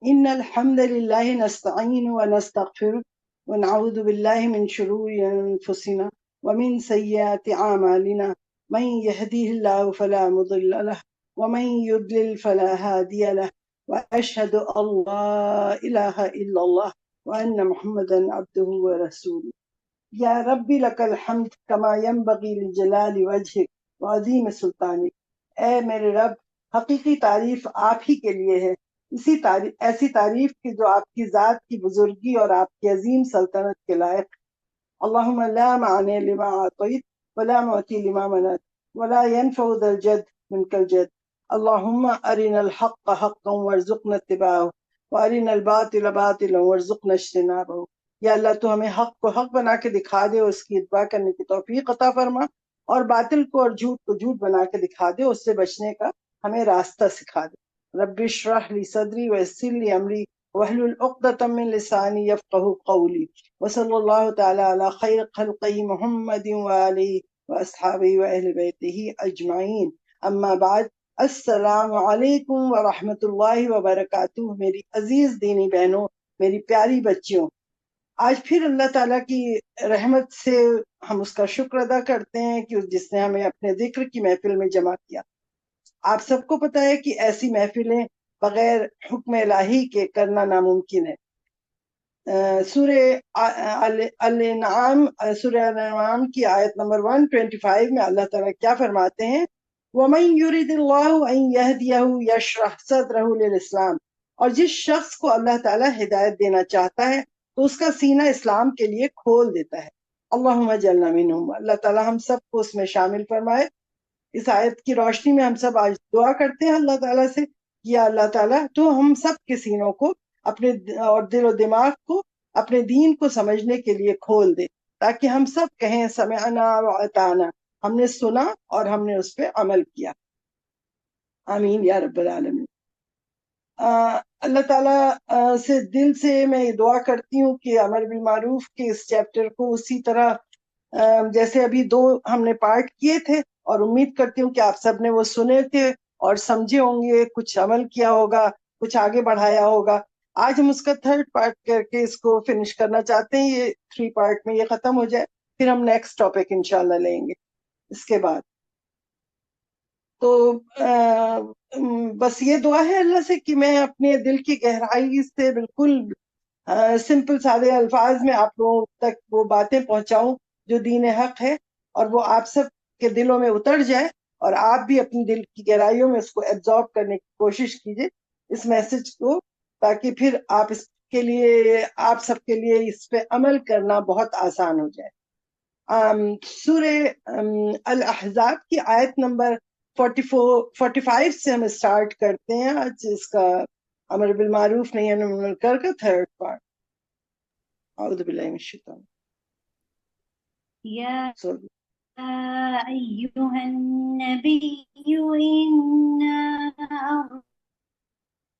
إن الحمد لله نستعين ونستغفره ونعوذ بالله من شرور أنفسنا ومن سيئات أعمالنا من يهديه الله فلا مضل له ومن يضلل فلا هادي له وأشهد أن لا إله إلا الله وأن محمدا عبده ورسوله یا ربی لک الحمد کما ینبغی لجلال وجہک وعظیم سلطانک۔ اے میرے رب، حقیقی تعریف آپ ہی کے لیے ہے، ایسی تعریف کی جو آپ کی ذات کی بزرگی اور آپ کی عظیم سلطنت کے لائق۔ اللہم لا معنی لما اعطیت ولا معطی لما منعت ولا ينفع ذا الجد منک الجد۔ اللہم ارنا الحق حقا وارزقنا اتباعه وارنا الباطل باطلا وارزقنا اجتنابه۔ یا اللہ تو ہمیں حق کو حق بنا کے دکھا دے اور اس کی اتباع کرنے کی توفیق عطا فرما، اور باطل کو اور جھوٹ کو جھوٹ بنا کے دکھا دے، اس سے بچنے کا ہمیں راستہ سکھا دے۔ رب اشرح لی صدری ویسر لی امری واحلل عقدۃ من لسانی یفقہوا قولی۔ وصلی اللہ تعالی علی خیر خلقہ محمد وآلہ واصحابہ واہل بیتہ اجمعین، اما بعد۔ السلام علیکم ورحمۃ اللہ وبرکاتہ۔ میری عزیز دینی بہنوں، میری پیاری بچیوں، آج پھر اللہ تعالیٰ کی رحمت سے ہم اس کا شکر ادا کرتے ہیں کہ جس نے ہمیں اپنے ذکر کی محفل میں جمع کیا۔ آپ سب کو پتہ ہے کہ ایسی محفلیں بغیر حکم الہی کے کرنا ناممکن ہے۔ سورہ الانعام کی آیت نمبر 125 میں اللہ تعالیٰ کیا فرماتے ہیں؟ وَمَن يُرِدِ اللَّهُ أَن يَهْدِيَهُ يَشْرَحْ صَدْرَهُ لِلْإِسْلَامِ، اور جس شخص کو اللہ تعالیٰ ہدایت دینا چاہتا ہے تو اس کا سینہ اسلام کے لیے کھول دیتا ہے۔ اللہم اجعلنا منہم، اللہ تعالیٰ ہم سب کو اس میں شامل فرمائے۔ اس آیت کی روشنی میں ہم سب آج دعا کرتے ہیں اللہ تعالیٰ سے، یا اللہ تعالیٰ تو ہم سب کے سینوں کو اپنے اور دل و دماغ کو اپنے دین کو سمجھنے کے لیے کھول دے، تاکہ ہم سب کہیں سمعنا واطعنا، ہم نے سنا اور ہم نے اس پہ عمل کیا۔ آمین یا رب العالمین۔ اللہ تعالیٰ سے دل سے میں یہ دعا کرتی ہوں کہ امر بالمعروف کے اس چیپٹر کو اسی طرح جیسے ابھی 2 ہم نے پارٹ کیے تھے، اور امید کرتی ہوں کہ آپ سب نے وہ سنے تھے اور سمجھے ہوں گے، کچھ عمل کیا ہوگا، کچھ آگے بڑھایا ہوگا۔ آج ہم اس کا 3rd پارٹ کر کے اس کو فنش کرنا چاہتے ہیں، یہ 3 پارٹ میں یہ ختم ہو جائے، پھر ہم نیکسٹ ٹاپک انشاءاللہ لیں گے اس کے بعد۔ تو بس یہ دعا ہے اللہ سے کہ میں اپنے دل کی گہرائی سے بالکل سمپل سادے الفاظ میں آپ لوگوں تک وہ باتیں پہنچاؤں جو دین حق ہے، اور وہ آپ سب کے دلوں میں اتر جائے، اور آپ بھی اپنی دل کی گہرائیوں میں اس کو ایبزارب کرنے کی کوشش کیجئے اس میسج کو، تاکہ پھر آپ اس کے لیے، آپ سب کے لیے اس پہ عمل کرنا بہت آسان ہو جائے۔ سورہ الاحزاب کی آیت نمبر 45 سے ہم اسٹارٹ کرتے ہیں آج اس کا امر بالمعروف نہی عن المنکر کا 3rd پارٹ۔ اعوذ باللہ من الشیطان يا سوري۔ أيها النبي إنا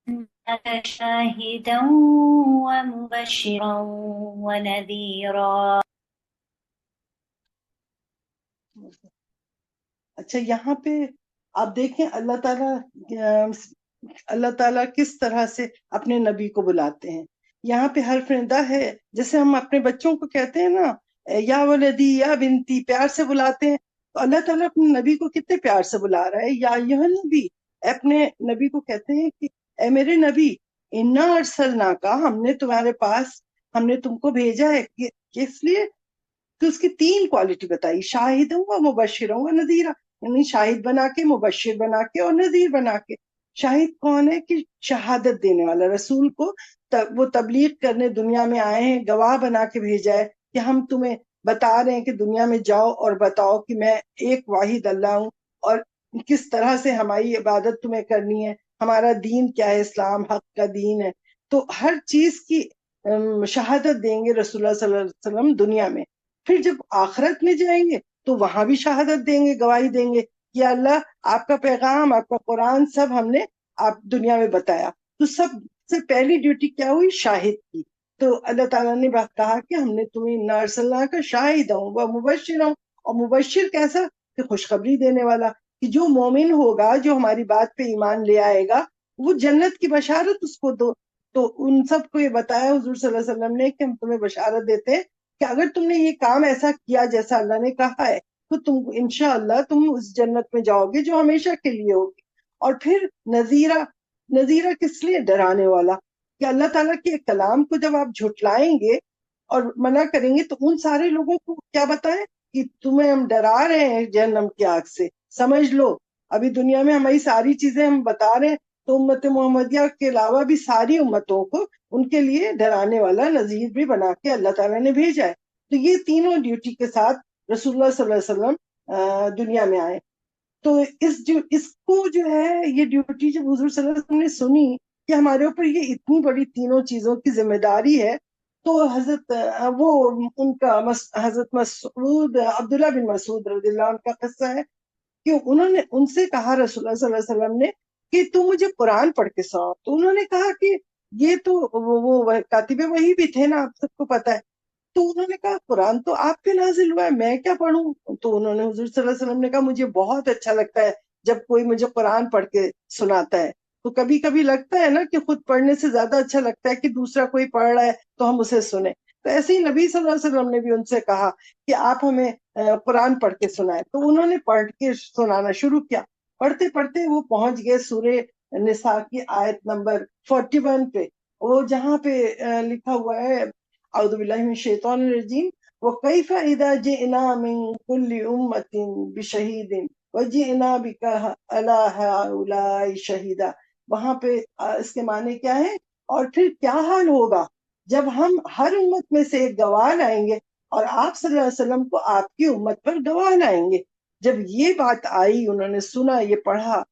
أرسلناك شاهدا ومبشرا ونذيرا۔ اچھا، یہاں پہ آپ دیکھیں اللہ تعالیٰ کس طرح سے اپنے نبی کو بلاتے ہیں۔ یہاں پہ حرف ندا ہے، جیسے ہم اپنے بچوں کو کہتے ہیں نا یا ولدی یا بنتی، پیار سے بلاتے ہیں، تو اللہ تعالیٰ اپنے نبی کو کتنے پیار سے بلا رہا ہے، یا ایھا نبی، اپنے نبی کو کہتے ہیں کہ اے میرے نبی، انا ارسلناک، ہم نے تمہارے پاس، ہم نے تم کو بھیجا ہے، کس لیے؟ تو اس کی 3 کوالٹی بتائی، شاہد ہوں و مبشر ہوں و نذیرہ، یعنی شاہد بنا کے، مبشر بنا کے اور نذیر بنا کے۔ شاہد کون ہے؟ کہ شہادت دینے والا، رسول کو وہ تبلیغ کرنے دنیا میں آئے ہیں، گواہ بنا کے بھیجا ہے کہ ہم تمہیں بتا رہے ہیں کہ دنیا میں جاؤ اور بتاؤ کہ میں ایک واحد اللہ ہوں، اور کس طرح سے ہماری عبادت تمہیں کرنی ہے، ہمارا دین کیا ہے، اسلام حق کا دین ہے۔ تو ہر چیز کی شہادت دیں گے رسول اللہ صلی اللہ علیہ وسلم دنیا میں۔ پھر جب آخرت میں جائیں گے تو وہاں بھی شہادت دیں گے، گواہی دیں گے کہ اللہ آپ کا پیغام، آپ کا قرآن سب ہم نے آپ دنیا میں بتایا۔ تو سب سے پہلی ڈیوٹی کیا ہوئی؟ شاہد کی۔ تو اللہ تعالیٰ نے بات کہا کہ ہم نے تمہیں انا ارسلناک شاہدا و مبشرا، اور مبشر کیسا؟ کہ خوشخبری دینے والا، کہ جو مومن ہوگا، جو ہماری بات پہ ایمان لے آئے گا، وہ جنت کی بشارت اس کو دو۔ تو ان سب کو یہ بتایا حضور صلی اللہ علیہ وسلم نے کہ ہم تمہیں بشارت دیتے ہیں کہ اگر تم نے یہ کام ایسا کیا جیسا اللہ نے کہا ہے تو تم انشاءاللہ تم اس جنت میں جاؤ گے جو ہمیشہ کے لیے ہوگی. اور پھر نذیرہ، نذیرہ کس لیے؟ ڈرانے والا. کہ اللہ تعالیٰ کے کلام کو جب آپ جھٹلائیں گے اور منع کریں گے تو ان سارے لوگوں کو کیا بتائیں کہ تمہیں ہم ڈرا رہے ہیں جہنم کی آگ سے، سمجھ لو. ابھی دنیا میں ہماری ساری چیزیں ہم بتا رہے ہیں تو امت محمدیہ کے علاوہ بھی ساری امتوں کو ان کے لیے ڈرانے والا نذیر بھی بنا کے اللہ تعالیٰ نے بھیجا ہے. تو یہ تینوں ڈیوٹی کے ساتھ رسول اللہ صلی اللہ علیہ وسلم دنیا میں آئے. تو اس کو جو ہے یہ ڈیوٹی جب حضور صلی اللہ علیہ وسلم نے سنی کہ ہمارے اوپر یہ اتنی بڑی تینوں چیزوں کی ذمہ داری ہے، تو حضرت وہ ان کا حضرت مسعود، عبداللہ بن مسعود رضی اللہ عنہ کا قصہ ہے کہ انہوں نے ان سے کہا رسول اللہ صلی اللہ علیہ وسلم نے کہ تم مجھے قرآن پڑھ کے سناؤ. تو انہوں نے کہا کہ یہ تو وہ کاتب وحی بھی تھے نا، آپ سب کو پتا ہے. تو انہوں نے کہا قرآن تو آپ پہ نازل ہوا ہے، میں کیا پڑھوں؟ تو انہوں نے حضور صلی اللہ علیہ وسلم نے کہا مجھے بہت اچھا لگتا ہے جب کوئی مجھے قرآن پڑھ کے سناتا ہے. تو کبھی کبھی لگتا ہے نا کہ خود پڑھنے سے زیادہ اچھا لگتا ہے کہ دوسرا کوئی پڑھ رہا ہے تو ہم اسے سنیں. تو ایسے ہی نبی صلی اللہ علیہ وسلم نے بھی ان سے کہا کہ آپ ہمیں قرآن پڑھ کے سنائیں. تو انہوں نے پڑھ کے سنانا شروع کیا. پڑھتے پڑھتے وہ پہنچ گئے سورہ نساء کی آیت نمبر 41 پہ، وہ جہاں پہ لکھا ہوا ہے اعوذ باللہ من الشیطان الرجیم وَكَيْفَ إِذَا جِئْنَا مِن كُلِّ أُمَّةٍ بِشَهِيدٍ وَجِئْنَا بِكَ عَلَىٰ هَٰؤُلَاءِ شَهِيدًا. وہاں پہ اس کے معنی کیا ہے؟ اور پھر کیا حال ہوگا جب ہم ہر امت میں سے ایک گواہ لائیں گے اور آپ صلی اللہ علیہ وسلم کو آپ کی امت پر گواہ لائیں گے. جب یہ بات آئی، انہوں نے سنا، یہ پڑھا،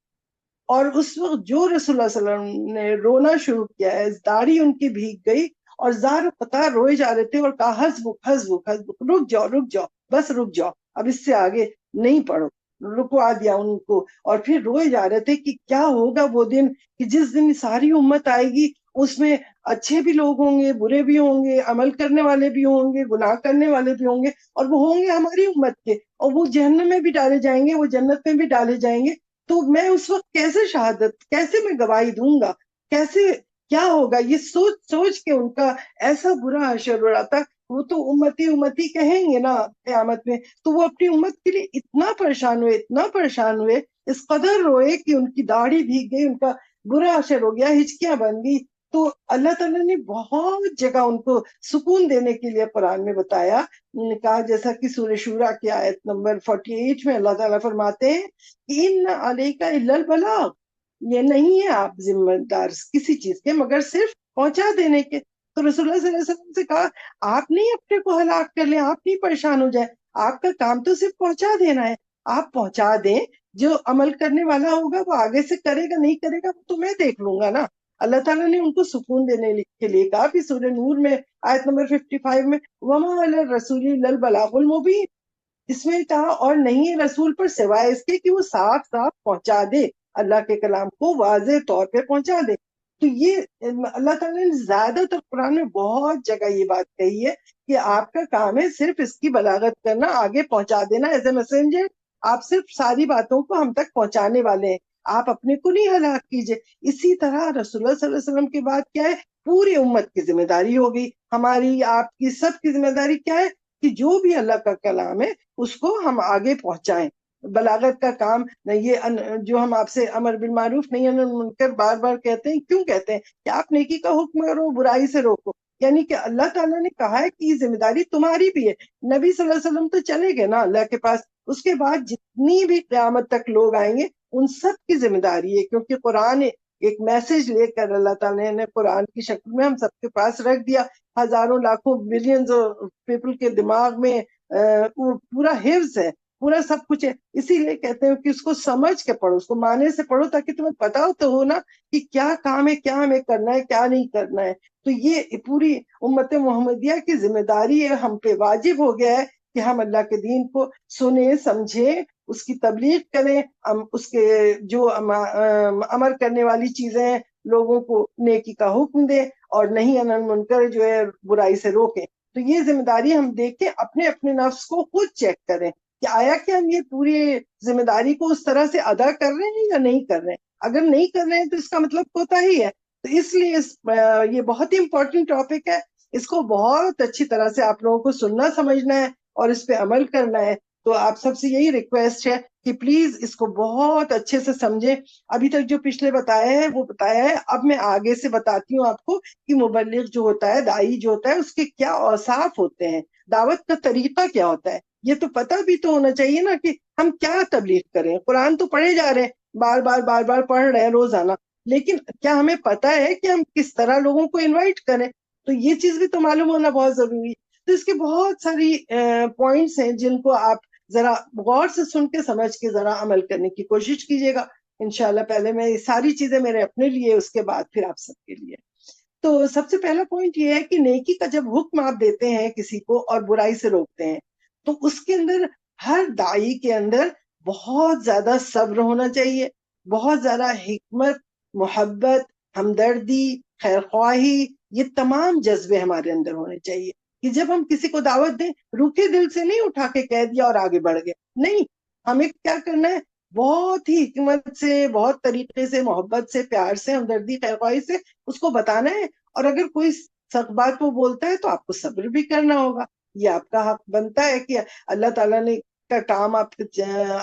اور اس وقت جو رسول اللہ صلی اللہ علیہ وسلم نے رونا شروع کیا ہے، داڑھی ان کی بھیگ گئی اور زار قطار روئے جا رہے تھے اور کہا حسبک حسبک حسبک، رک جاؤ رک جاؤ، بس رک جاؤ، اب اس سے آگے نہیں پڑھو. رکوا دیا ان کو، اور پھر روئے جا رہے تھے کہ کیا ہوگا وہ دن کہ جس دن ساری امت آئے گی، اس میں اچھے بھی لوگ ہوں گے، برے بھی ہوں گے، عمل کرنے والے بھی ہوں گے، گناہ کرنے والے بھی ہوں گے، اور وہ ہوں گے ہماری امت کے، اور وہ جہنم میں بھی ڈالے جائیں گے، وہ جنت میں بھی ڈالے جائیں گے. تو میں اس وقت کیسے شہادت، کیسے میں گواہی دوں گا، کیسے کیا ہوگا؟ یہ سوچ سوچ کے ان کا ایسا برا حشر ہو رہا تھا. وہ تو امتی امتی کہیں گے نا قیامت میں، تو وہ اپنی امت کے لیے اتنا پریشان ہوئے، اتنا پریشان ہوئے، اس قدر روئے کہ ان کی داڑھی بھیگ گئی، ان کا برا حشر ہو گیا، ہچکیاں بن گئی. تو اللہ تعالیٰ نے بہت جگہ ان کو سکون دینے کے لیے قرآن میں بتایا. کہا جیسا کہ سورہ شورا کی آیت نمبر 48 میں اللہ تعالیٰ فرماتے ہیں کہ ان علیک الا البلاغ، یہ نہیں ہے آپ ذمہ دار کسی چیز کے مگر صرف پہنچا دینے کے. تو رسول اللہ صلی اللہ علیہ وسلم سے کہا آپ نہیں اپنے کو ہلاک کر لیں، آپ نہیں پریشان ہو جائیں، آپ کا کام تو صرف پہنچا دینا ہے، آپ پہنچا دیں، جو عمل کرنے والا ہوگا وہ آگے سے کرے گا نہیں کرے گا وہ تو میں دیکھ لوں گا نا. اللہ تعالیٰ نے ان کو سکون دینے کے لیے کہا کہ سورہ نور میں آیت نمبر 55 میں وَمَا عَلَى الرَّسُولِ إِلَّا الْبَلَاغُ الْمُبِينُ، اس میں کہا اور نہیں ہے رسول پر سوائے اس کے کہ وہ صاف صاف پہنچا دے، اللہ کے کلام کو واضح طور پہ پہنچا دے. تو یہ اللہ تعالیٰ نے زیادہ تر قرآن میں بہت جگہ یہ بات کہی ہے کہ آپ کا کام ہے صرف اس کی بلاغت کرنا، آگے پہنچا دینا ایز اے میسنجر. آپ صرف ساری باتوں کو ہم تک پہنچانے والے ہیں، آپ اپنے کو نہیں ہلاک کیجئے. اسی طرح رسول اللہ صلی اللہ علیہ وسلم کی بات کیا ہے؟ پوری امت کی ذمہ داری ہوگی، ہماری آپ کی سب کی ذمہ داری کیا ہے کہ جو بھی اللہ کا کلام ہے اس کو ہم آگے پہنچائیں. بلاغت کا کام یہ جو ہم آپ سے امر بالمعروف نہیں منکر بار بار کہتے ہیں، کیوں کہتے ہیں؟ کہ آپ نیکی کا حکم کرو، برائی سے روکو. یعنی کہ اللہ تعالیٰ نے کہا ہے کہ یہ ذمہ داری تمہاری بھی ہے. نبی صلی اللہ علیہ وسلم تو چلے گئے نا اللہ کے پاس، اس کے بعد جتنی بھی قیامت تک لوگ آئیں گے ان سب کی ذمہ داری ہے، کیونکہ قرآن ایک میسج لے کر اللہ تعالیٰ نے قرآن کی شکل میں ہم سب کے پاس رکھ دیا. ہزاروں لاکھوں بلینز پیپل کے دماغ میں پورا حفظ ہے، پورا سب کچھ ہے. اسی لیے کہتے ہیں کہ اس کو سمجھ کے پڑھو، اس کو معنی سے پڑھو، تاکہ تمہیں پتا تو ہو نا کہ کیا کام ہے، کیا ہمیں کرنا ہے، کیا نہیں کرنا ہے. تو یہ پوری امت محمدیہ کی ذمہ داری ہے، ہم پہ واجب ہو گیا ہے کہ ہم اللہ کے دین کو سنیں، سمجھیں، اس کی تبلیغ کریں، اس کے جو امر کرنے والی چیزیں ہیں لوگوں کو نیکی کا حکم دیں، اور نہیں انل منکر جو ہے برائی سے روکیں. تو یہ ذمہ داری ہم دیکھ کے اپنے اپنے نفس کو خود چیک کریں کہ آیا کہ ہم یہ پوری ذمہ داری کو اس طرح سے ادا کر رہے ہیں یا نہیں کر رہے ہیں. اگر نہیں کر رہے ہیں تو اس کا مطلب کوتاہی ہے. تو اس لیے یہ بہت ہی امپورٹنٹ ٹاپک ہے، اس کو بہت اچھی طرح سے آپ لوگوں کو سننا سمجھنا ہے اور اس پہ عمل کرنا ہے. تو آپ سب سے یہی ریکویسٹ ہے کہ پلیز اس کو بہت اچھے سے سمجھیں. ابھی تک جو پچھلے بتایا ہے وہ بتایا ہے، اب میں آگے سے بتاتی ہوں آپ کو کہ مبلغ جو ہوتا ہے، داعی جو ہوتا ہے، اس کے کیا اوصاف ہوتے ہیں، دعوت کا طریقہ کیا ہوتا ہے. یہ تو پتہ بھی تو ہونا چاہیے نا کہ ہم کیا تبلیغ کریں. قرآن تو پڑھے جا رہے ہیں، بار بار پڑھ رہے ہیں روزانہ، لیکن کیا ہمیں پتہ ہے کہ ہم کس طرح لوگوں کو انوائٹ کریں؟ تو یہ چیز بھی تو معلوم ہونا بہت ضروری ہے. تو اس کے بہت ساری پوائنٹس ہیں جن کو آپ ذرا غور سے سن کے سمجھ کے ذرا عمل کرنے کی کوشش کیجیے گا انشاءاللہ. پہلے میں یہ ساری چیزیں میرے اپنے لیے، اس کے بعد پھر آپ سب کے لیے. تو سب سے پہلا پوائنٹ یہ ہے کہ نیکی کا جب حکم آپ دیتے ہیں کسی کو اور برائی سے روکتے ہیں، تو اس کے اندر ہر داعی کے اندر بہت زیادہ صبر ہونا چاہیے، بہت زیادہ حکمت، محبت، ہمدردی، خیر خواہی، یہ تمام جذبے ہمارے اندر ہونے چاہیے کہ جب ہم کسی کو دعوت دیں، روکے دل سے نہیں اٹھا کے کہہ دیا اور آگے بڑھ گئے. نہیں، ہمیں کیا کرنا ہے؟ بہت ہی حکمت سے، بہت طریقے سے، محبت سے، پیار سے، ہمدردی، خیر خواہی سے اس کو بتانا ہے. اور اگر کوئی سخت بات وہ بولتا ہے تو آپ کو صبر بھی کرنا ہوگا. یہ آپ کا حق بنتا ہے کہ اللہ تعالیٰ نے کا کام آپ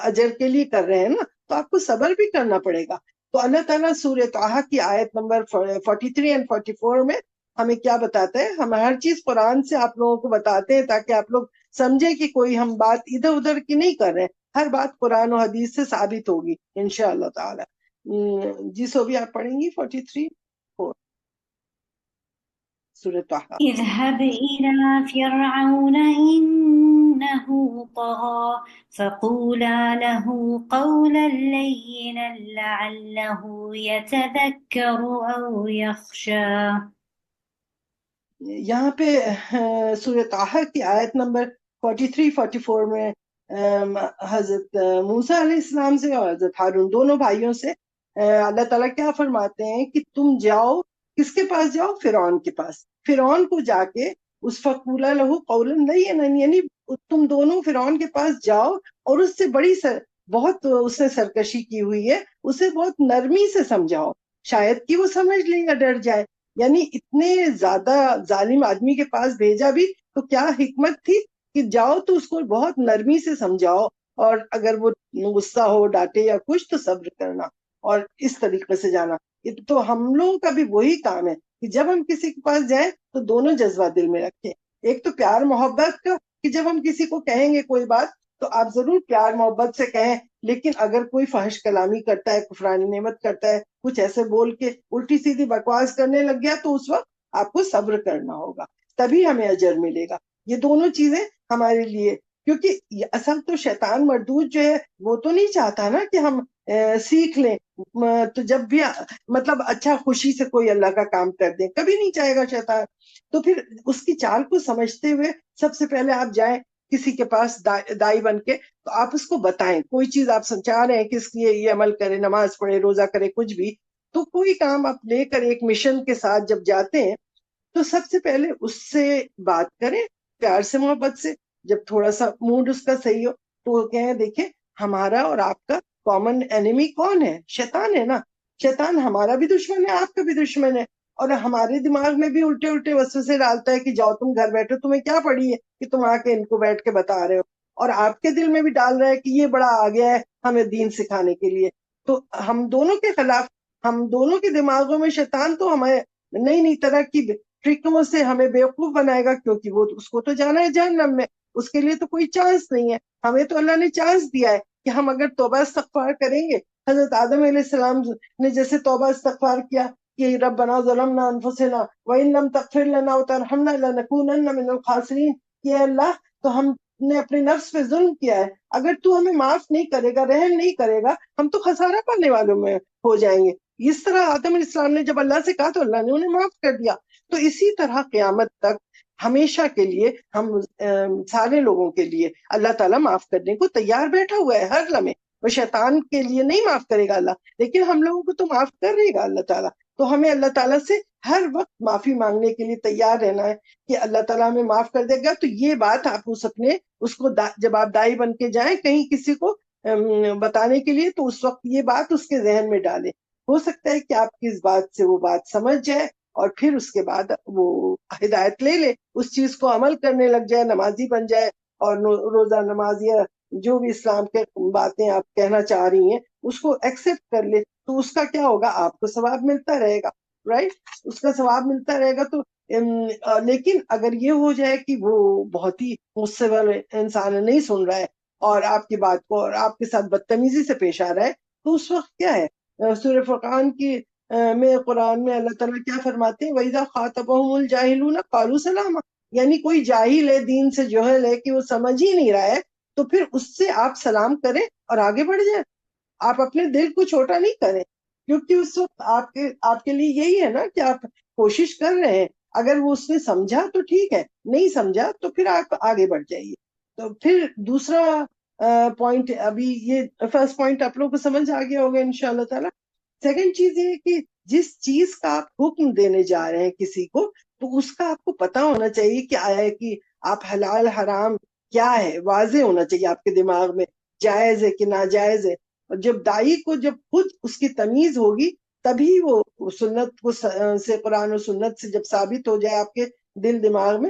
اجر کے لیے کر رہے ہیں نا، تو آپ کو صبر بھی کرنا پڑے گا. تو اللہ تعالیٰ سورہ طٰہٰ کی آیت نمبر 43 اور 44 میں ہمیں کیا بتاتا ہے؟ ہم ہر چیز قرآن سے آپ لوگوں کو بتاتے ہیں تاکہ آپ لوگ سمجھیں کہ کوئی ہم بات ادھر ادھر کی نہیں کر رہے ہیں، ہر بات قرآن و حدیث سے ثابت ہوگی انشاءاللہ تعالی. جی سوبی آپ پڑھیں گی 43 سورہ طٰہٰ. اذهب إلى فرعون إنه طغى فقولا له قولا لينا لعله يتذكر أو يخشى. یہاں پہ سورہ طٰہٰ کی آیت نمبر 43-44 میں حضرت موسیٰ علیہ السلام سے اور حضرت ہارون دونوں بھائیوں سے اللہ تعالیٰ کیا فرماتے ہیں کہ تم جاؤ، کس کے پاس جاؤ؟ فرعون کے پاس. فرعون کو جا کے اس فقولا لہو قولا لینا، یعنی تم دونوں فرعون کے پاس جاؤ اور اس سے بہت اس نے سرکشی کی ہوئی ہے، اسے بہت نرمی سے سمجھاؤ، شاید کہ وہ سمجھ لے یا ڈر جائے. یعنی اتنے زیادہ ظالم آدمی کے پاس بھیجا بھی تو کیا حکمت تھی کہ جاؤ تو اس کو بہت نرمی سے سمجھاؤ، اور اگر وہ غصہ ہو، ڈانٹے یا کچھ، تو صبر کرنا اور اس طریقے سے جانا. تو ہم لوگوں کا بھی وہی کام ہے کہ جب ہم کسی کے پاس جائیں تو دونوں جذبات دل میں رکھیں. ایک تو پیار محبت کا کہ جب ہم کسی کو کہیں گے کوئی بات تو آپ ضرور پیار محبت سے کہیں، لیکن اگر کوئی فحش کلامی کرتا ہے، کفران نعمت کرتا ہے، کچھ ایسے بول کے الٹی سیدھی بکواس کرنے لگ گیا، تو اس وقت آپ کو صبر کرنا ہوگا، تبھی ہمیں اجر ملے گا. یہ دونوں چیزیں ہمارے لیے، کیونکہ اصل تو شیطان مردود جو ہے وہ تو نہیں چاہتا نا کہ ہم سیکھ لیں. تو جب بھی مطلب اچھا خوشی سے کوئی اللہ کا کام کر دیں، کبھی نہیں چاہے گا شیطان. تو پھر اس کی چال کو سمجھتے ہوئے سب سے پہلے آپ جائیں کسی کے پاس دائی بن کے، تو آپ اس کو بتائیں کوئی چیز آپ چاہ رہے ہیں کہ اس لیے یہ عمل کرے، نماز پڑھے، روزہ کرے، کچھ بھی. تو کوئی کام آپ لے کر ایک مشن کے ساتھ جب جاتے ہیں تو سب سے پہلے اس سے بات کریں پیار سے، محبت سے. جب تھوڑا سا موڈ اس کا صحیح ہو تو وہ کہیں دیکھیں ہمارا اور آپ کا کامن اینیمی کون ہے؟ شیطان ہے نا. شیطان ہمارا بھی دشمن ہے، آپ کا بھی دشمن ہے، اور ہمارے دماغ میں بھی الٹے الٹے وسوسے ڈالتا ہے کہ جاؤ تم گھر بیٹھو، تمہیں کیا پڑی ہے کہ تم آ کے ان کو بیٹھ کے بتا رہے ہو. اور آپ کے دل میں بھی ڈال رہا ہے کہ یہ بڑا آ گیا ہے ہمیں دین سکھانے کے لیے. تو ہم دونوں کے خلاف، ہم دونوں کے دماغوں میں شیطان تو ہمیں نئی نئی طرح کی ٹرکوں سے ہمیں بیوقوف بنائے گا، کیونکہ وہ اس کو تو جانا ہے جہنم میں، اس کے لیے تو کوئی چانس نہیں ہے. ہمیں تو اللہ نے چانس دیا ہے کہ ہم اگر توبہ استغفار کریں گے، حضرت آدم علیہ السلام نے جیسے توبہ استغفار کیا کہ ربنا ظلمنا انفسنا وان لم تغفر لنا وترحمنا لنکونن من الخاسرین، کہ اللہ تو ہم نے اپنے نفس پہ ظلم کیا ہے، اگر تو ہمیں معاف نہیں کرے گا، رحم نہیں کرے گا، ہم تو خسارہ پانے والوں میں ہو جائیں گے. اس طرح آدم علیہ السلام نے جب اللہ سے کہا تو اللہ نے انہیں معاف کر دیا. تو اسی طرح قیامت تک ہمیشہ کے لیے ہم سارے لوگوں کے لیے اللہ تعالیٰ معاف کرنے کو تیار بیٹھا ہوا ہے ہر لمحے. وہ شیطان کے لیے نہیں معاف کرے گا اللہ، لیکن ہم لوگوں کو تو معاف کر رہے گا اللہ تعالیٰ. تو ہمیں اللہ تعالیٰ سے ہر وقت معافی مانگنے کے لیے تیار رہنا ہے کہ اللہ تعالیٰ ہمیں معاف کر دے گا. تو یہ بات آپ اس کو جب آپ دائی بن کے جائیں کہیں کسی کو بتانے کے لیے، تو اس وقت یہ بات اس کے ذہن میں ڈالیں. ہو سکتا ہے کہ آپ کی اس بات سے وہ بات سمجھ جائے اور پھر اس کے بعد وہ ہدایت لے لے، اس چیز کو عمل کرنے لگ جائے، نمازی بن جائے اور روزہ نماز یا جو بھی اسلام کے باتیں آپ کہنا چاہ رہی ہیں اس کو ایکسپٹ کر لے، تو اس کا کیا ہوگا، آپ کو ثواب ملتا رہے گا، رائٹ، اس کا ثواب ملتا رہے گا۔ تو لیکن اگر یہ ہو جائے کہ وہ بہت ہی غصے والے انسان نہیں سن رہا ہے اور آپ کی بات کو اور آپ کے ساتھ بدتمیزی سے پیش آ رہا ہے، تو اس وقت کیا ہے، سورہ فرقان کی میں قرآن میں اللہ تعالیٰ کیا فرماتے ہیں، وَإِذَا خَاطَبَهُمُ الْجَاهِلُونَ قَالُوا سَلَامًا، یعنی کوئی جاہل ہے، دین سے جوہل ہے کہ وہ سمجھ ہی نہیں رہا ہے، تو پھر اس سے آپ سلام کریں اور آگے بڑھ جائیں، آپ اپنے دل کو چھوٹا نہیں کریں، کیونکہ اس وقت آپ کے لیے یہی ہے نا کہ آپ کوشش کر رہے ہیں، اگر وہ اس نے سمجھا تو ٹھیک ہے، نہیں سمجھا تو پھر آپ آگے بڑھ جائیے۔ تو پھر دوسرا پوائنٹ، ابھی یہ فرسٹ پوائنٹ آپ لوگوں کو سمجھ آ گیا ہوگا انشاءاللہ تعالی۔ سیکنڈ چیز یہ ہے کہ جس چیز کا آپ حکم دینے جا رہے ہیں کسی کو، تو اس کا آپ کو پتا ہونا چاہیے کہ آیا کہ آپ حلال حرام کیا ہے، واضح ہونا چاہیے آپ کے دماغ میں، جائز ہے کہ ناجائز ہے۔ اور جب دائی کو جب خود اس کی تمیز ہوگی تبھی وہ سنت کو سے قرآن و سنت سے جب ثابت ہو جائے آپ کے دل دماغ میں،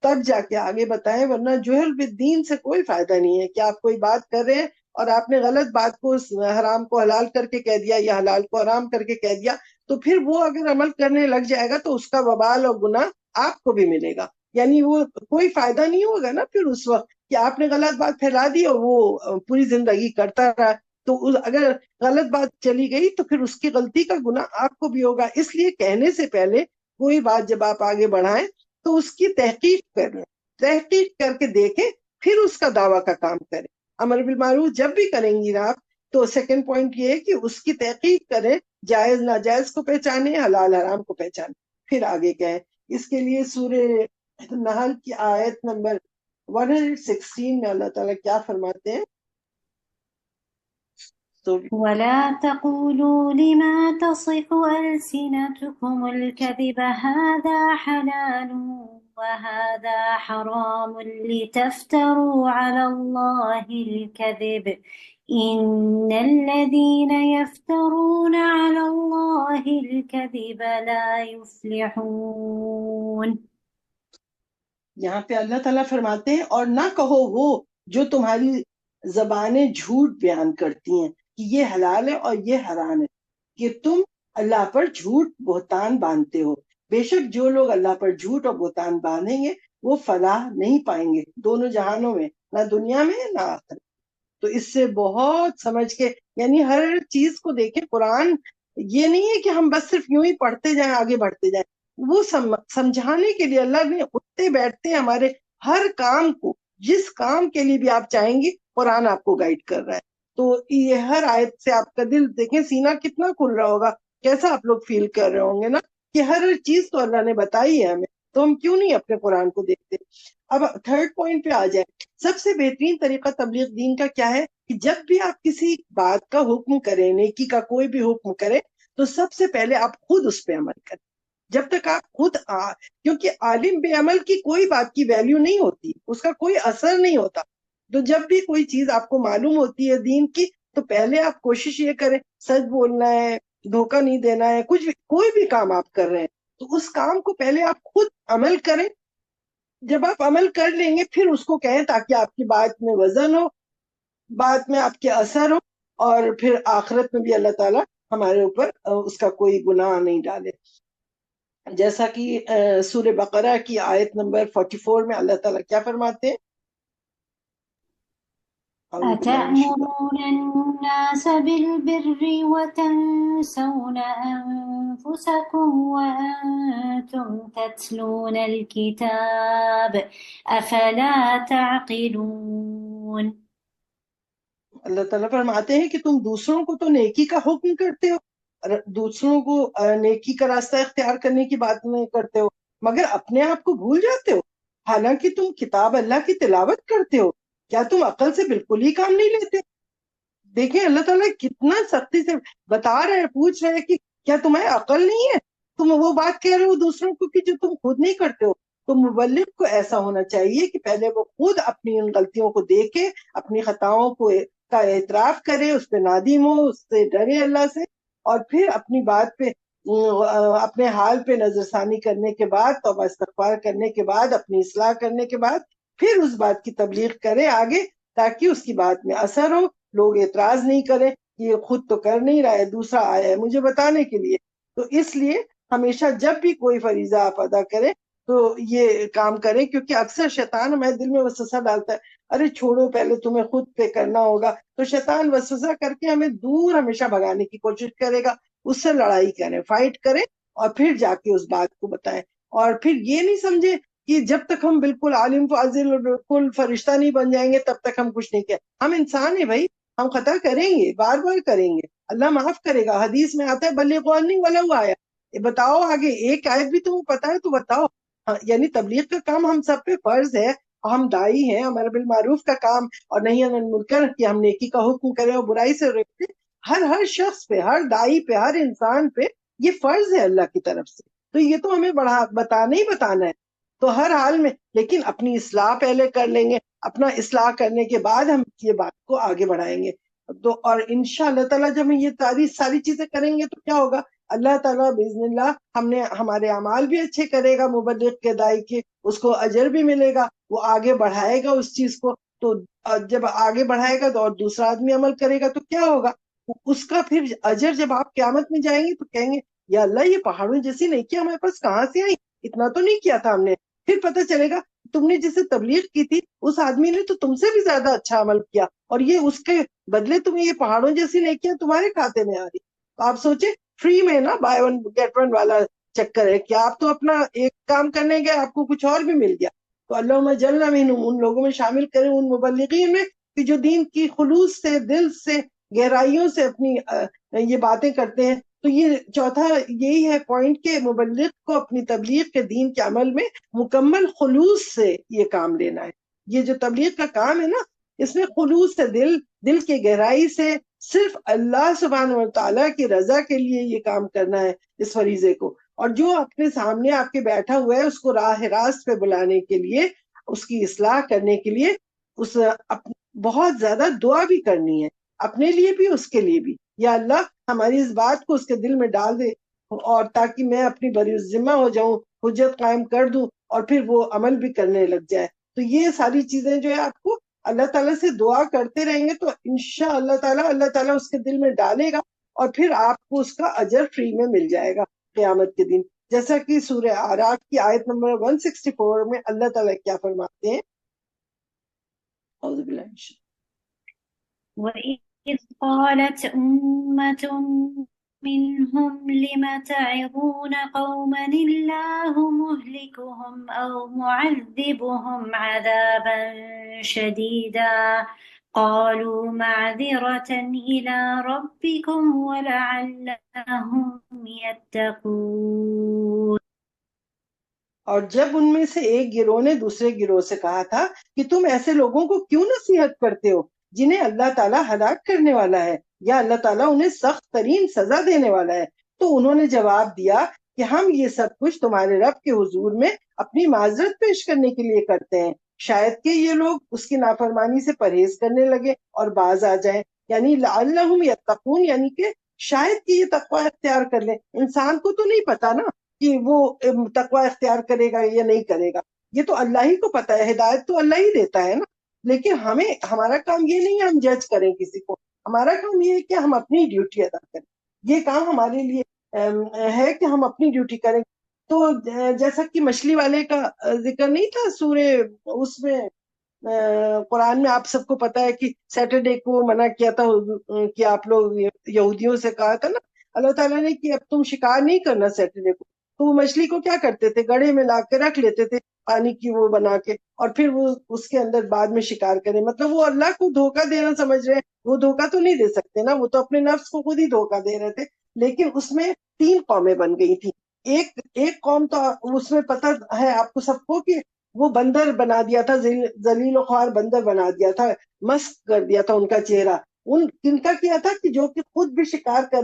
تب جا کے آگے بتائیں، ورنہ جہل بالدین سے کوئی فائدہ نہیں ہے کہ آپ کوئی بات کر رہے ہیں اور آپ نے غلط بات کو، حرام کو حلال کر کے کہہ دیا یا حلال کو حرام کر کے کہہ دیا، تو پھر وہ اگر عمل کرنے لگ جائے گا تو اس کا وبال اور گناہ آپ کو بھی ملے گا، یعنی وہ کوئی فائدہ نہیں ہوگا نا پھر اس وقت کہ آپ نے غلط بات پھیلا دی اور وہ پوری زندگی کرتا رہا، تو اگر غلط بات چلی گئی تو پھر اس کی غلطی کا گناہ آپ کو بھی ہوگا۔ اس لیے کہنے سے پہلے کوئی بات جب آپ آگے بڑھائیں تو اس کی تحقیق کر لیں، تحقیق کر کے دیکھیں، پھر اس کا دعویٰ کا کام کریں۔ امر بالمعروف جب بھی کریں گی نا آپ، تو سیکنڈ پوائنٹ یہ ہے کہ اس کی تحقیق کریں، جائز ناجائز کو پہچانے، حلال حرام کو پہچانے، پھر آگے کہیں۔ اس کے لیے سورہ نحل کی آیت نمبر 116 میں اللہ تعالیٰ کیا فرماتے ہیں، تو ولا تقولوا لما تصف ألسنتكم الكذب هذا حلال وهذا حرام لتفتروا على الله الكذب إن الذين يفترون على الله الكذب لا يفلحون۔ یہاں پہ اللہ تعالیٰ فرماتے ہیں، اور نہ کہو وہ جو تمہاری زبانیں جھوٹ بیان کرتی ہیں کہ یہ حلال ہے اور یہ حرام ہے، کہ تم اللہ پر جھوٹ بہتان باندھتے ہو، بے شک جو لوگ اللہ پر جھوٹ اور بہتان باندھیں گے وہ فلاح نہیں پائیں گے، دونوں جہانوں میں، نہ دنیا میں نہ آخرت۔ تو اس سے بہت سمجھ کے، یعنی ہر چیز کو دیکھیں، قرآن یہ نہیں ہے کہ ہم بس صرف یوں ہی پڑھتے جائیں آگے بڑھتے جائیں، وہ سمجھانے کے لیے اللہ نے اٹھتے بیٹھتے ہمارے ہر کام کو، جس کام کے لیے بھی آپ چاہیں گے قرآن آپ کو گائیڈ کر رہا ہے۔ تو یہ ہر آیت سے آپ کا دل دیکھیں، سینہ کتنا کھل رہا ہوگا، کیسا آپ لوگ فیل کر رہے ہوں گے نا کہ ہر چیز تو اللہ نے بتائی ہے ہمیں، تو ہم کیوں نہیں اپنے قرآن کو دیکھتے۔ اب تھرڈ پوائنٹ پہ آ جائے، سب سے بہترین طریقہ تبلیغ دین کا کیا ہے کہ جب بھی آپ کسی بات کا حکم کریں، نیکی کا کوئی بھی حکم کریں، تو سب سے پہلے آپ خود اس پہ عمل کریں۔ جب تک آپ خود کیونکہ عالم بے عمل کی کوئی بات کی ویلیو نہیں ہوتی، اس کا کوئی اثر نہیں ہوتا۔ تو جب بھی کوئی چیز آپ کو معلوم ہوتی ہے دین کی، تو پہلے آپ کوشش یہ کریں، سچ بولنا ہے، دھوکہ نہیں دینا ہے، کچھ بھی کوئی بھی کام آپ کر رہے ہیں تو اس کام کو پہلے آپ خود عمل کریں۔ جب آپ عمل کر لیں گے پھر اس کو کہیں، تاکہ آپ کی بات میں وزن ہو، بات میں آپ کے اثر ہو، اور پھر آخرت میں بھی اللہ تعالیٰ ہمارے اوپر اس کا کوئی گناہ نہیں ڈالے۔ جیسا کہ سورہ بقرہ کی آیت نمبر 44 میں اللہ تعالیٰ کیا فرماتے ہیں، اعوذ باللہ من الشیطان۔ أتأمرون الناس بالبر وتنسون أنفسكم وأنتم تتلون الكتاب أفلا تعقلون۔ اللہ تعالیٰ فرماتے ہیں کہ تم دوسروں کو تو نیکی کا حکم کرتے ہو، دوسروں کو نیکی کا راستہ اختیار کرنے کی بات نہیں کرتے ہو، مگر اپنے آپ کو بھول جاتے ہو، حالانکہ تم کتاب اللہ کی تلاوت کرتے ہو، کیا تم عقل سے بالکل ہی کام نہیں لیتے؟ دیکھیں اللہ تعالیٰ کتنا سختی سے بتا رہے ہیں، پوچھ رہے ہیں کہ کیا تمہیں عقل نہیں ہے، تم وہ بات کہہ رہے ہو دوسروں کو کہ جو تم خود نہیں کرتے ہو۔ تو مبلغ کو ایسا ہونا چاہیے کہ پہلے وہ خود اپنی ان غلطیوں کو دیکھے، اپنی خطاؤں کو کا اعتراف کرے، اس پہ نادم ہو، اس سے ڈرے اللہ سے، اور پھر اپنی بات پہ اپنے حال پہ نظر ثانی کرنے کے بعد، توبہ استغفار کرنے کے بعد، اپنی اصلاح کرنے کے بعد پھر اس بات کی تبلیغ کرے آگے، تاکہ اس کی بات میں اثر ہو، لوگ اعتراض نہیں کریں کہ یہ خود تو کر نہیں رہا ہے، دوسرا آیا ہے مجھے بتانے کے لیے۔ تو اس لیے ہمیشہ جب بھی کوئی فریضہ آپ ادا کریں تو یہ کام کریں، کیونکہ اکثر شیطان ہمارے دل میں وسوسہ ڈالتا ہے، ارے چھوڑو پہلے تمہیں خود پہ کرنا ہوگا، تو شیطان وسوسہ کر کے ہمیں دور ہمیشہ بھگانے کی کوشش کرے گا۔ اس سے لڑائی کریں، فائٹ کریں، اور پھر جا کے اس بات کو بتائیں۔ اور پھر یہ نہیں سمجھے کہ جب تک ہم بالکل عالم فاضل اور بالکل فرشتہ نہیں بن جائیں گے تب تک ہم کچھ نہیں کریں۔ ہم انسان ہیں بھائی، ہم خطا کریں گے، بار بار کریں گے، اللہ معاف کرے گا۔ حدیث میں آتا ہے بلغوا عنی ولو آیا، بتاؤ آگے، ایک آیت بھی تمہیں پتا ہے تو بتاؤ۔ یعنی تبلیغ کا کام ہم سب پہ فرض ہے، ہم دائی ہیں، امر بالمعروف کا کام اور نہی عن المنکر کہ ہم نیکی کا حکم کریں اور برائی سے روکیں، ہر شخص پہ، ہر دائی پہ، ہر انسان پہ یہ فرض ہے اللہ کی طرف سے۔ تو یہ تو ہمیں بتانا ہی بتانا ہے، تو ہر حال میں۔ لیکن اپنی اصلاح پہلے کر لیں گے، اپنا اصلاح کرنے کے بعد ہم یہ بات کو آگے بڑھائیں گے۔ تو اور انشاءاللہ تعالیٰ جب ہم یہ ساری چیزیں کریں گے تو کیا ہوگا، اللہ تعالیٰ باذن اللہ ہمارے اعمال بھی اچھے کرے گا، مبلغ کے دائی کے، اس کو اجر بھی ملے گا، وہ آگے بڑھائے گا اس چیز کو۔ تو جب آگے بڑھائے گا تو اور دوسرا آدمی عمل کرے گا تو کیا ہوگا، اس کا پھر اجر جب آپ قیامت میں جائیں گے تو کہیں گے یا اللہ یہ پہاڑوں جیسی نیکیاں ہمارے پاس کہاں سے آئی، اتنا تو نہیں کیا تھا ہم نے۔ پھر پتہ چلے گا تم نے جسے تبلیغ کی تھی اس آدمی نے تو تم سے بھی زیادہ اچھا عمل کیا، اور یہ اس کے بدلے تمہیں یہ پہاڑوں جیسی نیکیاں تمہارے کھاتے میں آ رہی۔ تو آپ سوچیں، فری میں نا، بائی ون گیٹ ون والا چکر ہے کہ آپ تو اپنا ایک کام کرنے گئے آپ کو کچھ اور بھی مل گیا۔ تو اللہم جلنا منہم، ان لوگوں میں شامل کریں، ان مبلغین میں کہ جو دین کی خلوص سے، دل سے، گہرائیوں سے اپنی یہ باتیں کرتے ہیں۔ تو یہ چوتھا یہی ہے پوائنٹ کہ مبلغ کو اپنی تبلیغ کے دین کے عمل میں مکمل خلوص سے یہ کام لینا ہے۔ یہ جو تبلیغ کا کام ہے نا، اس میں خلوص سے، دل کے گہرائی سے صرف اللہ سبحانہ و تعالیٰ کی رضا کے لیے یہ کام کرنا ہے اس فریضے کو۔ اور جو اپنے سامنے آپ کے بیٹھا ہوا ہے اس کو راہ راست پہ بلانے کے لیے، اس کی اصلاح کرنے کے لیے بہت زیادہ دعا بھی کرنی ہے، اپنے لیے بھی اس کے لیے بھی، یا اللہ ہماری اس بات کو اس کے دل میں ڈال دے، اور تاکہ میں اپنی بری ذمہ ہو جاؤں، حجت قائم کر دوں، اور پھر وہ عمل بھی کرنے لگ جائے۔ تو یہ ساری چیزیں جو ہے آپ کو اللہ تعالیٰ سے دعا کرتے رہیں گے تو انشاءاللہ تعالیٰ اللہ تعالیٰ اس کے دل میں ڈالے گا، اور پھر آپ کو اس کا اجر فری میں مل جائے گا قیامت کے دن۔ جیسا کہ سورہ اعراف کی آیت نمبر 164 میں اللہ تعالیٰ کیا فرماتے ہیں، اعوذ باللہ من الشیطان۔ وَإِذْ قَالَتْ أُمَّةٌ مِّنْهُمْ لِمَ تَعِظُونَ قَوْمًا اللَّهُ مُهْلِكُهُمْ أَوْ مُعَذِّبُهُمْ عَذَابًا شَدِيدًا قَالُوا مَعْذِرَةً إِلَىٰ رَبِّكُمْ وَلَعَلَّهُمْ يَتَّقُونَ۔ اور جب ان میں سے ایک گروہ نے دوسرے گروہ سے کہا تھا کہ تم ایسے لوگوں کو کیوں نصیحت کرتے ہو جنہیں اللہ تعالیٰ ہلاک کرنے والا ہے، یا اللہ تعالیٰ انہیں سخت ترین سزا دینے والا ہے، تو انہوں نے جواب دیا کہ ہم یہ سب کچھ تمہارے رب کے حضور میں اپنی معذرت پیش کرنے کے لیے کرتے ہیں، شاید کہ یہ لوگ اس کی نافرمانی سے پرہیز کرنے لگے اور باز آ جائیں، یعنی لعلہم یتقون، یعنی کہ شاید کہ یہ تقوی اختیار کر لیں۔ انسان کو تو نہیں پتا نا کہ وہ تقوی اختیار کرے گا یا نہیں کرے گا، یہ تو اللہ ہی کو پتا ہے، ہدایت تو اللہ ہی دیتا ہے نا۔ لیکن ہمارا کام یہ نہیں ہے ہم جج کریں کسی کو، ہمارا کام یہ ہے کہ ہم اپنی ڈیوٹی ادا کریں، یہ کام ہمارے لیے ہے کہ ہم اپنی ڈیوٹی کریں۔ تو جیسا کہ مچھلی والے کا ذکر نہیں تھا سورہ اس میں قرآن میں، آپ سب کو پتا ہے کہ سیٹرڈے کو منع کیا تھا کہ آپ لوگ یہودیوں سے کہا تھا نا اللہ تعالیٰ نے کہ اب تم شکار نہیں کرنا سیٹرڈے کو، تو وہ مچھلی کو کیا کرتے تھے، گڑھے میں لا کے رکھ لیتے تھے پانی کی وہ بنا کے، اور پھر وہ اس کے اندر بعد میں شکار کریں، مطلب وہ اللہ کو دھوکہ دینا سمجھ رہے ہیں۔ وہ دھوکہ تو نہیں دے سکتے نا، وہ تو اپنے نفس کو خود ہی دھوکہ دے رہے تھے۔ لیکن اس میں 3 قومیں بن گئی تھی، ایک قوم تو اس میں پتہ ہے آپ کو سب کو کہ وہ بندر بنا دیا تھا، ذلیل و خوار بندر بنا دیا تھا، مسخ کر دیا تھا ان کا چہرہ۔ کن کا کیا تھا کہ جو کہ خود بھی شکار کر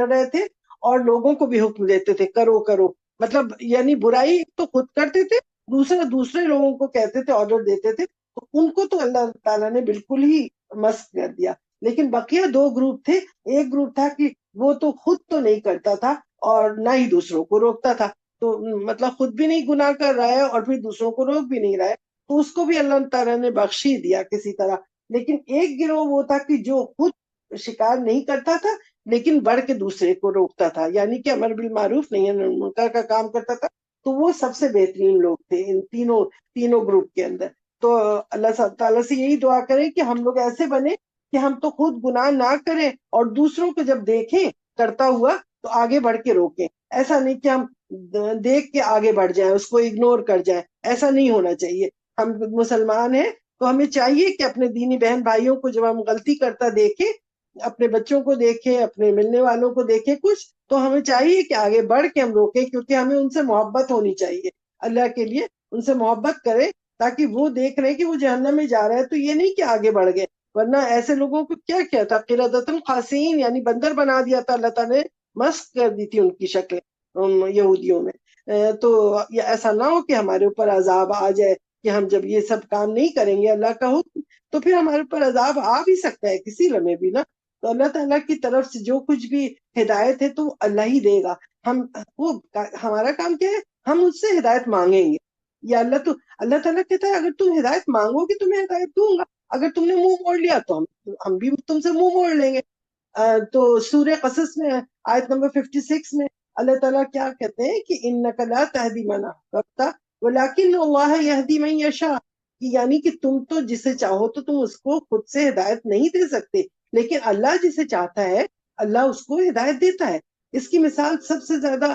رہے تھے اور لوگوں کو بھی حکم دیتے تھے کرو کرو، مطلب یعنی برائی تو خود کرتے تھے، دوسرے لوگوں کو کہتے تھے، آرڈر دیتے تھے، تو ان کو تو اللہ تعالیٰ نے بالکل ہی مسخ کر دیا۔ لیکن بقیہ 2 گروپ تھے، ایک گروپ تھا کہ وہ تو خود تو نہیں کرتا تھا اور نہ ہی دوسروں کو روکتا تھا، تو مطلب خود بھی نہیں گناہ کر رہا ہے اور پھر دوسروں کو روک بھی نہیں رہا ہے، تو اس کو بھی اللہ تعالیٰ نے بخش ہی دیا کسی طرح۔ لیکن ایک گروہ وہ تھا کہ جو خود شکار نہیں کرتا تھا لیکن بڑھ کے دوسرے کو روکتا تھا، یعنی کہ امر بالمعروف نہیں منکر کا کام کرتا تھا، تو وہ سب سے بہترین لوگ تھے ان تینوں گروپ کے اندر۔ تو اللہ تعالیٰ سے یہی دعا کریں کہ ہم لوگ ایسے بنے کہ ہم تو خود گناہ نہ کریں اور دوسروں کو جب دیکھیں کرتا ہوا تو آگے بڑھ کے روکیں، ایسا نہیں کہ ہم دیکھ کے آگے بڑھ جائیں، اس کو اگنور کر جائیں، ایسا نہیں ہونا چاہیے۔ ہم مسلمان ہیں تو ہمیں چاہیے کہ اپنے دینی بہن بھائیوں کو جب ہم غلطی کرتا دیکھیں، اپنے بچوں کو دیکھیں، اپنے ملنے والوں کو دیکھیں کچھ، تو ہمیں چاہیے کہ آگے بڑھ کے ہم روکیں، کیونکہ ہمیں ان سے محبت ہونی چاہیے، اللہ کے لیے ان سے محبت کریں، تاکہ وہ دیکھ رہے کہ وہ جہنم میں جا رہا ہے تو یہ نہیں کہ آگے بڑھ گئے، ورنہ ایسے لوگوں کو کیا کیا تھا، قردۃ الخاسئین یعنی بندر بنا دیا تھا اللہ تعالیٰ نے، مسخ کر دی تھی ان کی شکلیں یہودیوں میں۔ تو یہ ایسا نہ ہو کہ ہمارے اوپر عذاب آ جائے کہ ہم جب یہ سب کام نہیں کریں گے اللہ کا حکم تو پھر ہمارے اوپر عذاب آ بھی سکتا ہے کسی لمحے بھی نا۔ تو اللہ تعالیٰ کی طرف سے جو کچھ بھی ہدایت ہے تو اللہ ہی دے گا، ہم وہ ہمارا کام کیا ہے، ہم اس سے ہدایت مانگیں گے، یا اللہ تعالیٰ کہتا ہے اگر تم ہدایت مانگو گے تو میں ہدایت دوں گا، اگر تم نے منہ موڑ لیا تو ہم بھی تم سے منہ موڑ لیں گے۔ تو سورہ قصص میں آیت نمبر 56 میں اللہ تعالیٰ کیا کہتے ہیں کہ انک لا تہدی من احببت ولکن اللہ یہدی من یشاء، یعنی کہ تم تو جسے چاہو تو تم اس کو خود سے ہدایت نہیں دے سکتے، لیکن اللہ جسے چاہتا ہے اللہ اس کو ہدایت دیتا ہے۔ اس کی مثال سب سے زیادہ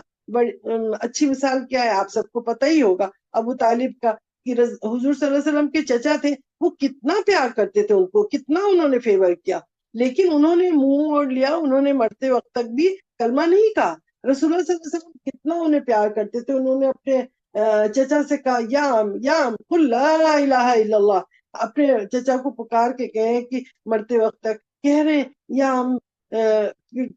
اچھی مثال کیا ہے، آپ سب کو پتہ ہی ہوگا، ابو طالب کا، کہ حضور صلی اللہ علیہ وسلم کے چچا تھے، وہ کتنا پیار کرتے تھے ان کو، کتنا انہوں نے فیور کیا، لیکن انہوں نے منہ موڑ لیا، انہوں نے مرتے وقت تک بھی کلمہ نہیں کہا۔ رسول اللہ صلی اللہ علیہ وسلم کتنا انہیں پیار کرتے تھے، انہوں نے اپنے چچا سے کہا یام قل لا الہ الا اللہ، اپنے چچا کو پکار کے کہیں کہ مرتے وقت تک کہہ رہے ہیں یام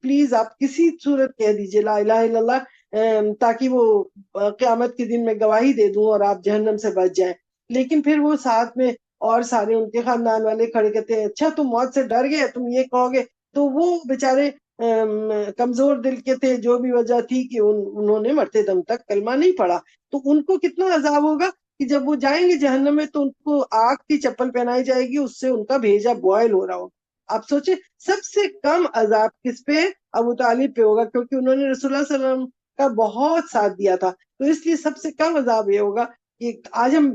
پلیز آپ کسی صورت کہہ دیجئے لا الہ الا اللہ، تاکہ وہ قیامت کے دن میں گواہی دے دوں اور آپ جہنم سے بچ جائیں۔ لیکن پھر وہ ساتھ میں اور سارے ان کے خاندان والے کھڑے کہتے ہیں اچھا تم موت سے ڈر گئے، تم یہ کہو گے، تو وہ بیچارے کمزور دل کے تھے، جو بھی وجہ تھی کہ انہوں نے مرتے دم تک کلمہ نہیں پڑھا، تو ان کو کتنا عذاب ہوگا کہ جب وہ جائیں گے جہنم میں تو ان کو آگ کی چپل پہنائی جائے گی، اس سے ان کا بھیجا بوائل ہو رہا ہوگا۔ آپ سوچیں سب سے کم عذاب کس پہ، ابو طالب پہ ہوگا، کیونکہ انہوں نے رسول اللہ صلی اللہ علیہ وسلم کا بہت ساتھ دیا تھا، تو اس لیے سب سے کم عذاب یہ ہوگا کہ آج ہم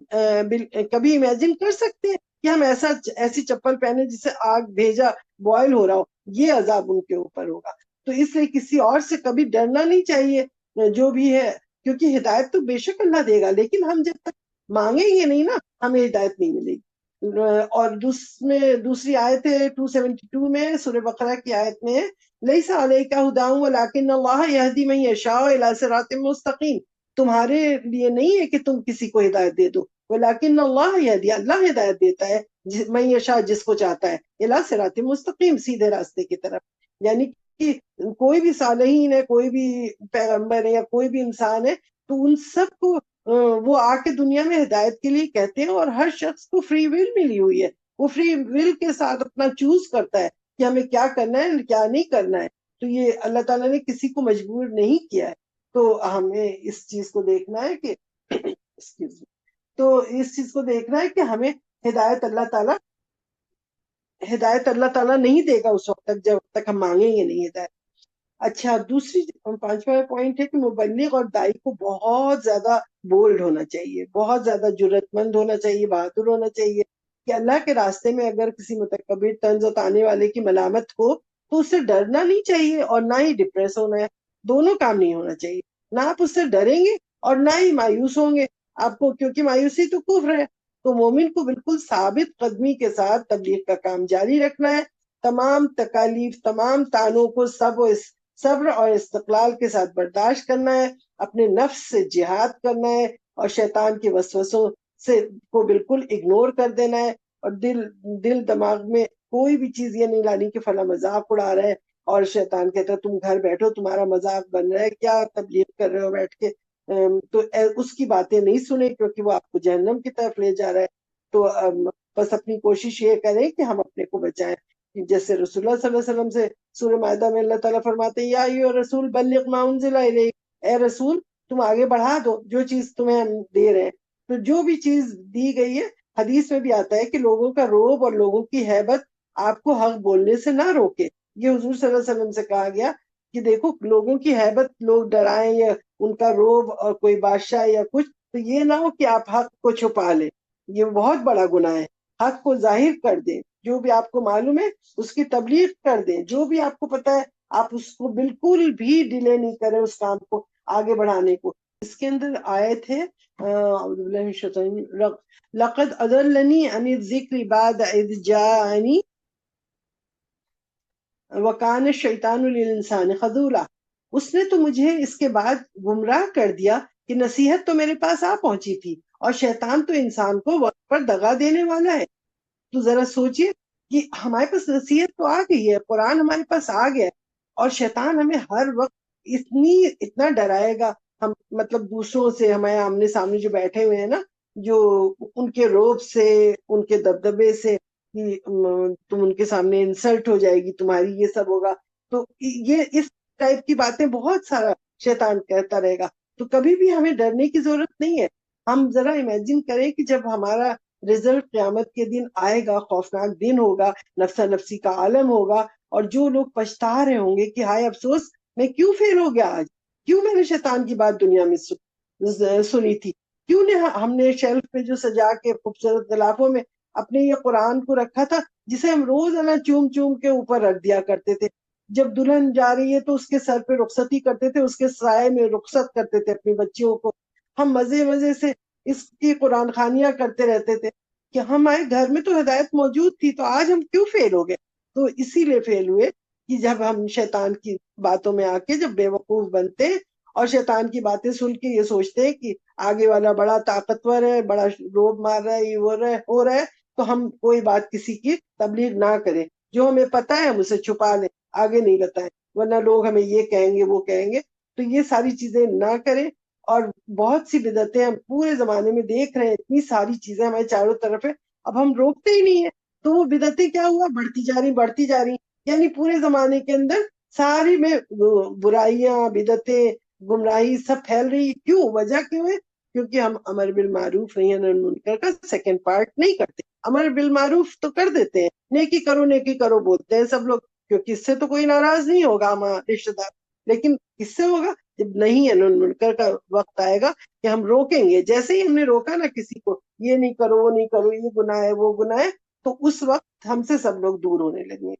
کبھی امیجن کر سکتے ہیں کہ ہم ایسی چپل پہنے جس سے آگ بھیجا بوائل ہو رہا ہو، یہ عذاب ان کے اوپر ہوگا۔ تو اس لیے کسی اور سے کبھی ڈرنا نہیں چاہیے جو بھی ہے، کیونکہ ہدایت تو بے شک اللہ دے گا، لیکن ہم جب تک مانگیں گے نہیں نا ہمیں ہدایت نہیں ملے گی۔ اور دوسری آیت ہے 272 میں سورہ بقرہ کی آیت میں، لیس علیک ھداھم ولکن اللہ یہدی من یشاء الی صراط مستقیم، تمہارے لیے نہیں ہے کہ تم کسی کو ہدایت دے دو، ولیکن اللہ یہدی، اللہ ہدایت دیتا ہے من یشاء جس کو چاہتا ہے، الی صراط مستقیم سیدھے راستے کی طرف۔ یعنی کہ کوئی بھی صالحین ہے، کوئی بھی پیغمبر ہے یا کوئی بھی انسان ہے، تو ان سب کو وہ آ کے دنیا میں ہدایت کے لیے کہتے ہیں، اور ہر شخص کو فری ول ملی ہوئی ہے، وہ فری ول کے ساتھ اپنا چوز کرتا ہے کہ ہمیں کیا کرنا ہے کیا نہیں کرنا ہے، تو یہ اللہ تعالیٰ نے کسی کو مجبور نہیں کیا ہے۔ تو ہمیں اس چیز کو دیکھنا ہے کہ تو اس چیز کو دیکھنا ہے کہ ہمیں ہدایت اللہ تعالیٰ نہیں دے گا اس وقت تک جب تک ہم مانگیں گے نہیں ہدایت۔ اچھا، دوسری 5واں پوائنٹ ہے کہ مبلغ اور دائی کو بہت زیادہ بولڈ ہونا چاہیے، بہت زیادہ جرأت مند ہونا چاہیے، بہادر ہونا چاہیے، کہ اللہ کے راستے میں اگر کسی متکبر طنز و تانے والے کی ملامت ہو تو اس سے ڈرنا نہیں چاہیے اور نہ ہی ڈپریس ہونا ہے، دونوں کام نہیں ہونا چاہیے، نہ آپ اس سے ڈریں گے اور نہ ہی مایوس ہوں گے آپ کو، کیونکہ مایوسی تو کفر ہے۔ تو مومن کو بالکل ثابت قدمی کے ساتھ تبلیغ کا کام جاری رکھنا ہے، تمام تکالیف، تمام تانوں کو صبر اور استقلال کے ساتھ برداشت کرنا ہے، اپنے نفس سے جہاد کرنا ہے، اور شیطان کے وسوسوں سے کو بالکل اگنور کر دینا ہے، اور دل دماغ میں کوئی بھی چیز یہ نہیں لانی کہ فلاں مذاق اڑا رہا ہے، اور شیطان کہتا ہے تم گھر بیٹھو تمہارا مذاق بن رہا ہے، کیا تبلیغ کر رہے ہو بیٹھ کے، تو اس کی باتیں نہیں سنیں کیونکہ وہ آپ کو جہنم کی طرف لے جا رہا ہے۔ تو بس اپنی کوشش یہ کریں کہ ہم اپنے کو بچائیں۔ جیسے رسول اللہ صلی اللہ علیہ وسلم سے سورہ مائدہ میں اللہ تعالیٰ فرماتے ہیں یا ایھا الرسول بلغ ما انزل الیک، اے رسول تم آگے بڑھا دو جو چیز تمہیں ہم دے رہے ہیں۔ تو جو بھی چیز دی گئی ہے، حدیث میں بھی آتا ہے کہ لوگوں کا روب اور لوگوں کی ہیبت آپ کو حق بولنے سے نہ روکے۔ یہ حضور صلی اللہ علیہ وسلم سے کہا گیا کہ دیکھو لوگوں کی ہیبت لوگ ڈرائیں یا ان کا روب اور کوئی بادشاہ یا کچھ، تو یہ نہ ہو کہ آپ حق کو چھپا لیں، یہ بہت بڑا گناہ ہے۔ حق کو ظاہر کر دیں، جو بھی آپ کو معلوم ہے اس کی تبلیغ کر دیں، جو بھی آپ کو پتا ہے آپ اس کو بالکل بھی ڈیلے نہیں کریں اس کام کو آگے بڑھانے کو۔ اس کے اندر آیت ہے اعوذ باللہ من الشیطان الرجیم، لقد اضلنی عن الذکر بعد اذ جاءنی وکان الشیطان للانسان خذولا۔ اس نے تو مجھے اس کے بعد گمراہ کر دیا کہ نصیحت تو میرے پاس آ پہنچی تھی اور شیطان تو انسان کو وقت پر دغا دینے والا ہے۔ تو ذرا سوچئے کہ ہمارے پاس نصیحت تو آ گئی ہے، قرآن ہمارے پاس آ گیا ہے، اور شیطان ہمیں ہر وقت اتنا ڈرائے گا۔ ہم مطلب دوسروں سے، ہمارے آمنے سامنے جو بیٹھے ہوئے ہیں نا، جو ان کے روب سے، ان کے دبدبے سے کہ تم ان کے سامنے انسلٹ ہو جائے گی تمہاری، یہ سب ہوگا۔ تو یہ اس ٹائپ کی باتیں بہت سارا شیطان کہتا رہے گا۔ تو کبھی بھی ہمیں ڈرنے کی ضرورت نہیں ہے۔ ہم ذرا امیجن کریں کہ جب ہمارا رزلٹ قیامت کے دن آئے گا، خوفناک دن ہوگا، نفسا نفسی کا عالم ہوگا، اور جو لوگ پچھتا رہے ہوں گے کہ ہائے افسوس میں کیوں فیل ہو گیا آج، کیوں میں نے شیطان کی بات دنیا میں سنی تھی، کیوں نے ہم نے شیلف پہ جو سجا کے خوبصورت غلافوں میں اپنے یہ قرآن کو رکھا تھا، جسے ہم روزانہ چوم چوم کے اوپر رکھ دیا کرتے تھے۔ جب دلہن جا رہی ہے تو اس کے سر پہ رخصتی کرتے تھے، اس کے سائے میں رخصت کرتے تھے اپنی بچیوں کو۔ ہم مزے مزے سے اس کی قرآن خوانیاں کرتے رہتے تھے کہ ہمارے گھر میں تو ہدایت موجود تھی، تو آج ہم کیوں فیل ہو گئے؟ تو اسی لیے فیل ہوئے کہ جب ہم شیطان کی باتوں میں آ کے جب بے وقوف بنتے اور شیطان کی باتیں سن کے یہ سوچتے ہیں کہ آگے والا بڑا طاقتور ہے، بڑا روب مار رہا ہے، یہ ہو رہا ہے، تو ہم کوئی بات کسی کی تبلیغ نہ کریں، جو ہمیں پتا ہے ہم اسے چھپا لیں، آگے نہیں بتائیں، ورنہ لوگ ہمیں یہ کہیں گے وہ کہیں گے۔ تو یہ ساری چیزیں نہ کریں۔ اور بہت سی بدعتیں ہم پورے زمانے میں دیکھ رہے ہیں، اتنی ساری چیزیں ہمارے چاروں طرف ہے، اب ہم روکتے ہی نہیں ہیں۔ تو وہ بدعتیں کیا ہوا، بڑھتی جا رہی بڑھتی جا رہی، یعنی پورے زمانے کے اندر ساری میں برائیاں، بدعتیں، گمراہی سب پھیل رہی۔ کیوں؟ وجہ کیوں ہے؟ کیونکہ ہم امر بالمعروف نہی عن المنکر کا سیکنڈ پارٹ نہیں کرتے۔ امر بالمعروف تو کر دیتے ہیں، نیکی کرو نیکی کرو بولتے ہیں سب لوگ، کیونکہ اس سے تو کوئی ناراض نہیں ہوگا ہمارا رشتے دار، لیکن کس سے ہوگا؟ جب نہیں عن المنکر کا وقت آئے گا کہ ہم روکیں گے۔ جیسے ہی ہم نے روکا نا کسی کو، یہ نہیں کرو وہ نہیں کرو، یہ گناہ ہے وہ گناہ ہے، تو اس وقت ہم سے سب لوگ دور ہونے لگے۔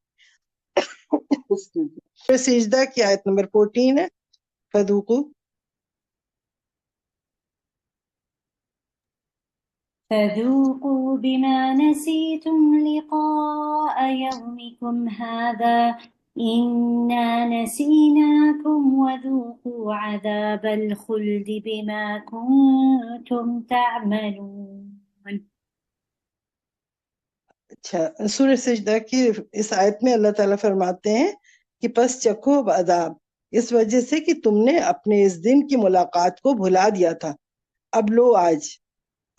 سجدہ کی آیت نمبر 14 ہے، فذوقوا فذوقوا بما نسيتم لقاء يومكم هذا إنا نسيناكم وذوقوا عذاب الخلد بما كنتم تعملون۔ اچھا، سورہ سجدہ کی اس آیت میں اللہ تعالیٰ فرماتے ہیں کہ پس چکھو عذاب، اس وجہ سے کہ تم نے اپنے اس دن کی ملاقات کو بھلا دیا تھا، اب لو آج،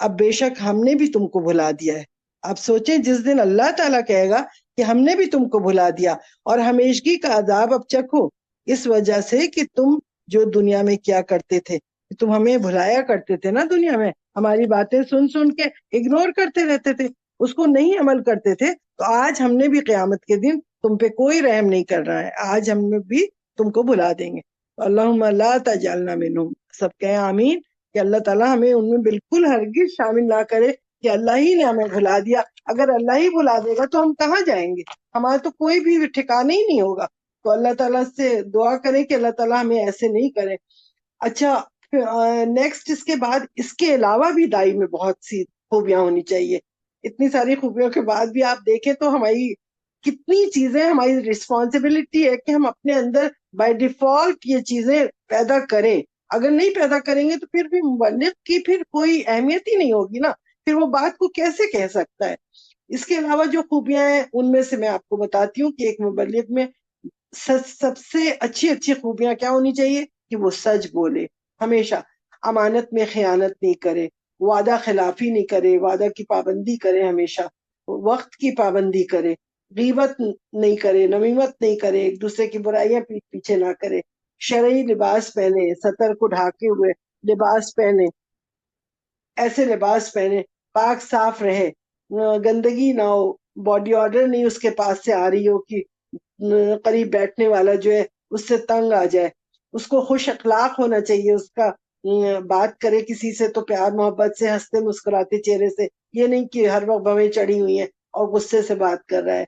اب بے شک ہم نے بھی تم کو بھلا دیا ہے۔ آپ سوچیں جس دن اللہ تعالیٰ کہے گا کہ ہم نے بھی تم کو بھلا دیا، اور ہمیشگی کا عذاب اب چکھو، اس وجہ سے کہ تم جو دنیا میں کیا کرتے تھے، تم ہمیں بھلایا کرتے تھے نا، دنیا میں ہماری باتیں سن سن کے اگنور کرتے رہتے تھے، اس کو نہیں عمل کرتے تھے، تو آج ہم نے بھی قیامت کے دن تم پہ کوئی رحم نہیں کر رہا ہے، آج ہم بھی تم کو بھلا دیں گے۔ اللہم لا تجعلنا منہم، سب کہیں آمین، کہ اللہ تعالیٰ ہمیں ان میں بالکل ہرگز شامل نہ کرے کہ اللہ ہی نے ہمیں بھلا دیا۔ اگر اللہ ہی بھلا دے گا تو ہم کہاں جائیں گے؟ ہمارا تو کوئی بھی ٹھکانہ ہی نہیں ہوگا۔ تو اللہ تعالیٰ سے دعا کریں کہ اللہ تعالیٰ ہمیں ایسے نہیں کرے۔ اچھا، نیکسٹ اس کے بعد اس کے علاوہ بھی دائی میں بہت سی خوبیاں ہونی چاہیے۔ اتنی ساری خوبیوں کے بعد بھی آپ دیکھیں تو ہماری کتنی چیزیں، ہماری رسپانسبلٹی ہے کہ ہم اپنے اندر بائی ڈیفالٹ یہ چیزیں پیدا کریں۔ اگر نہیں پیدا کریں گے تو پھر بھی مبلغ کی پھر کوئی اہمیت ہی نہیں ہوگی نا، پھر وہ بات کو کیسے کہہ سکتا ہے؟ اس کے علاوہ جو خوبیاں ہیں ان میں سے میں آپ کو بتاتی ہوں کہ ایک مبلغ میں سب سے اچھی خوبیاں کیا ہونی چاہیے کہ وہ سچ بولے، ہمیشہ امانت میں خیانت نہیں کرے، وعدہ خلافی نہیں کرے، وعدہ کی پابندی کرے، ہمیشہ وقت کی پابندی کرے، غیبت نہیں کرے، نمیمت نہیں کرے، ایک دوسرے کی برائیاں پیٹ پیچھے نہ کرے، شرعی لباس پہنے، سطر کو ڈھاکے ہوئے لباس پہنے، ایسے لباس پہنے، پاک صاف رہے، گندگی نہ ہو، باڈی آرڈر نہیں اس کے پاس سے آ رہی ہو کہ قریب بیٹھنے والا جو ہے اس سے تنگ آ جائے، اس کو خوش اخلاق ہونا چاہیے، اس کا بات کرے کسی سے تو پیار محبت سے، ہنستے مسکراتے چہرے سے، یہ نہیں کہ ہر وقت بویں چڑھی ہوئی ہیں اور غصے سے بات کر رہا ہے۔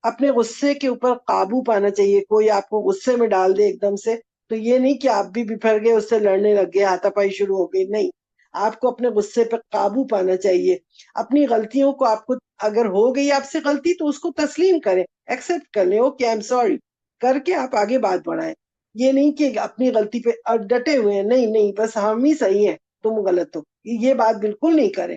اپنے غصے کے اوپر قابو پانا چاہیے، کوئی آپ کو غصے میں ڈال دے ایک دم سے تو یہ نہیں کہ آپ بھی بپھر گئے، اس سے لڑنے لگ گئے، ہاتھا پائی شروع ہو گئی، نہیں، آپ کو اپنے غصے پہ قابو پانا چاہیے۔ اپنی غلطیوں کو آپ کو اگر ہو گئی آپ سے غلطی تو اس کو تسلیم کریں، ایکسپٹ کر لیں، اوکے آئی ایم سوری کر کے آپ آگے بات بڑھائیں۔ یہ نہیں کہ اپنی غلطی پہ ڈٹے ہوئے ہیں، نہیں نہیں بس ہم ہی صحیح ہیں تم غلط ہو، یہ بات بالکل نہیں کریں۔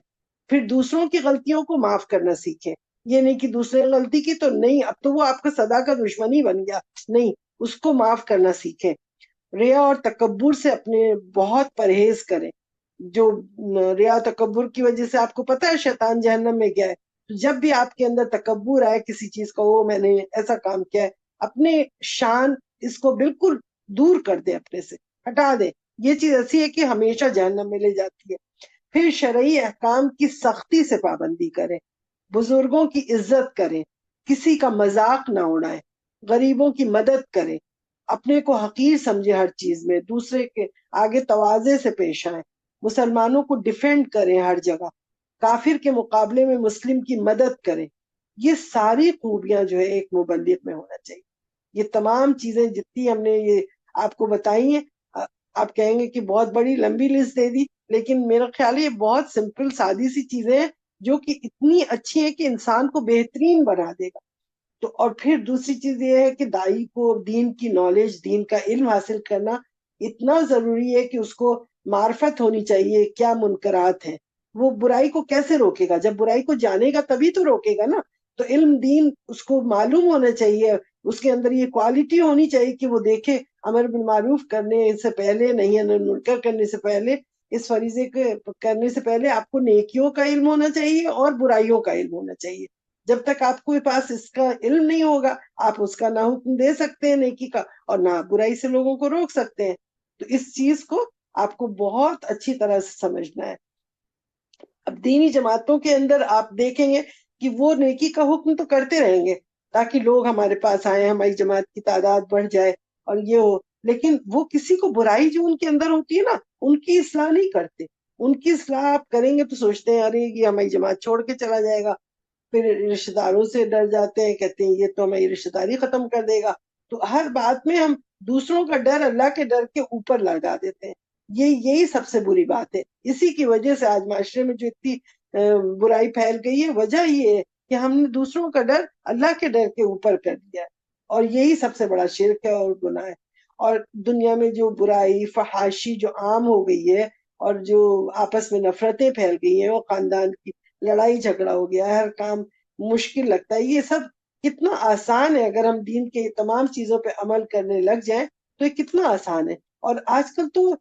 پھر دوسروں کی غلطیوں کو معاف کرنا سیکھیں، یہ نہیں کہ دوسرے نے غلطی کی تو نہیں اب تو وہ آپ کا سدا کا دشمن ہی بن گیا، نہیں، اس کو معاف کرنا سیکھیں۔ ریا اور تکبر سے اپنے بہت پرہیز کریں، جو ریا تکبر کی وجہ سے آپ کو پتا ہے شیطان جہنم میں گیا ہے، تو جب بھی آپ کے اندر تکبر آئے کسی چیز کا، وہ میں نے ایسا کام کیا ہے، اپنے شان اس کو بالکل دور کر دے، اپنے سے ہٹا دے، یہ چیز ایسی ہے کہ ہمیشہ جہنم میں لے جاتی ہے۔ پھر شرعی احکام کی سختی سے پابندی کریں، بزرگوں کی عزت کریں، کسی کا مذاق نہ اڑائیں، غریبوں کی مدد کریں، اپنے کو حقیر سمجھے ہر چیز میں، دوسرے کے آگے تواضع سے پیش آئیں، مسلمانوں کو ڈیفینڈ کریں ہر جگہ، کافر کے مقابلے میں مسلم کی مدد کریں۔ یہ ساری خوبیاں جو ہے ایک مبلغ میں ہونا چاہیے۔ یہ تمام چیزیں جتنی ہم نے یہ آپ کو بتائی ہیں، آپ کہیں گے کہ بہت بڑی لمبی لسٹ دے دی، لیکن میرا خیال ہے یہ بہت سمپل سادی سی چیزیں ہیں جو کہ اتنی اچھی ہے کہ انسان کو بہترین بنا دے گا۔ تو اور پھر دوسری چیز یہ ہے کہ دائی کو دین کی نالج، دین کا علم حاصل کرنا اتنا ضروری ہے کہ اس کو معرفت ہونی چاہیے کیا منکرات ہیں، وہ برائی کو کیسے روکے گا، جب برائی کو جانے گا تبھی تو روکے گا نا۔ تو علم دین اس کو معلوم ہونا چاہیے، اس کے اندر یہ کوالٹی ہونی چاہیے کہ وہ دیکھے امر بالمعروف کرنے سے پہلے، نہیں منکر کرنے سے پہلے، اس فریضے کے کرنے سے پہلے آپ کو نیکیوں کا علم ہونا چاہیے اور برائیوں کا علم ہونا چاہیے۔ جب تک آپ کے پاس اس کا علم نہیں ہوگا آپ اس کا نہ حکم دے سکتے ہیں نیکی کا اور نہ برائی سے لوگوں کو روک سکتے ہیں۔ تو اس چیز کو آپ کو بہت اچھی طرح سے سمجھنا ہے۔ اب دینی جماعتوں کے اندر آپ دیکھیں گے کہ وہ نیکی کا حکم تو کرتے رہیں گے تاکہ لوگ ہمارے پاس آئیں، ہماری جماعت کی تعداد بڑھ جائے اور یہ ہو، لیکن وہ کسی کو برائی جو ان کے اندر ہوتی ہے نا ان کی اصلاح نہیں کرتے۔ ان کی اصلاح آپ کریں گے تو سوچتے ہیں ارے یہ ہماری جماعت چھوڑ کے چلا جائے گا، پھر رشتہ داروں سے ڈر جاتے ہیں، کہتے ہیں یہ تو ہماری رشتہ داری ختم کر دے گا۔ تو ہر بات میں ہم دوسروں کا ڈر اللہ کے ڈر کے اوپر لگا دیتے ہیں، یہی سب سے بری بات ہے۔ اسی کی وجہ سے آج معاشرے میں جو اتنی برائی پھیل گئی ہے، وجہ یہ ہے کہ ہم نے دوسروں کا ڈر اللہ کے ڈر کے اوپر کر دیا ہے، اور یہی سب سے بڑا شرک ہے اور گناہ ہے۔ اور دنیا میں جو برائی فحاشی جو عام ہو گئی ہے اور جو آپس میں نفرتیں پھیل گئی ہیں، وہ خاندان کی لڑائی جھگڑا ہو گیا ہے، ہر کام مشکل لگتا ہے، یہ سب کتنا آسان ہے اگر ہم دین کے تمام چیزوں پہ عمل کرنے لگ جائیں تو یہ کتنا آسان ہے۔ اور آج کل تو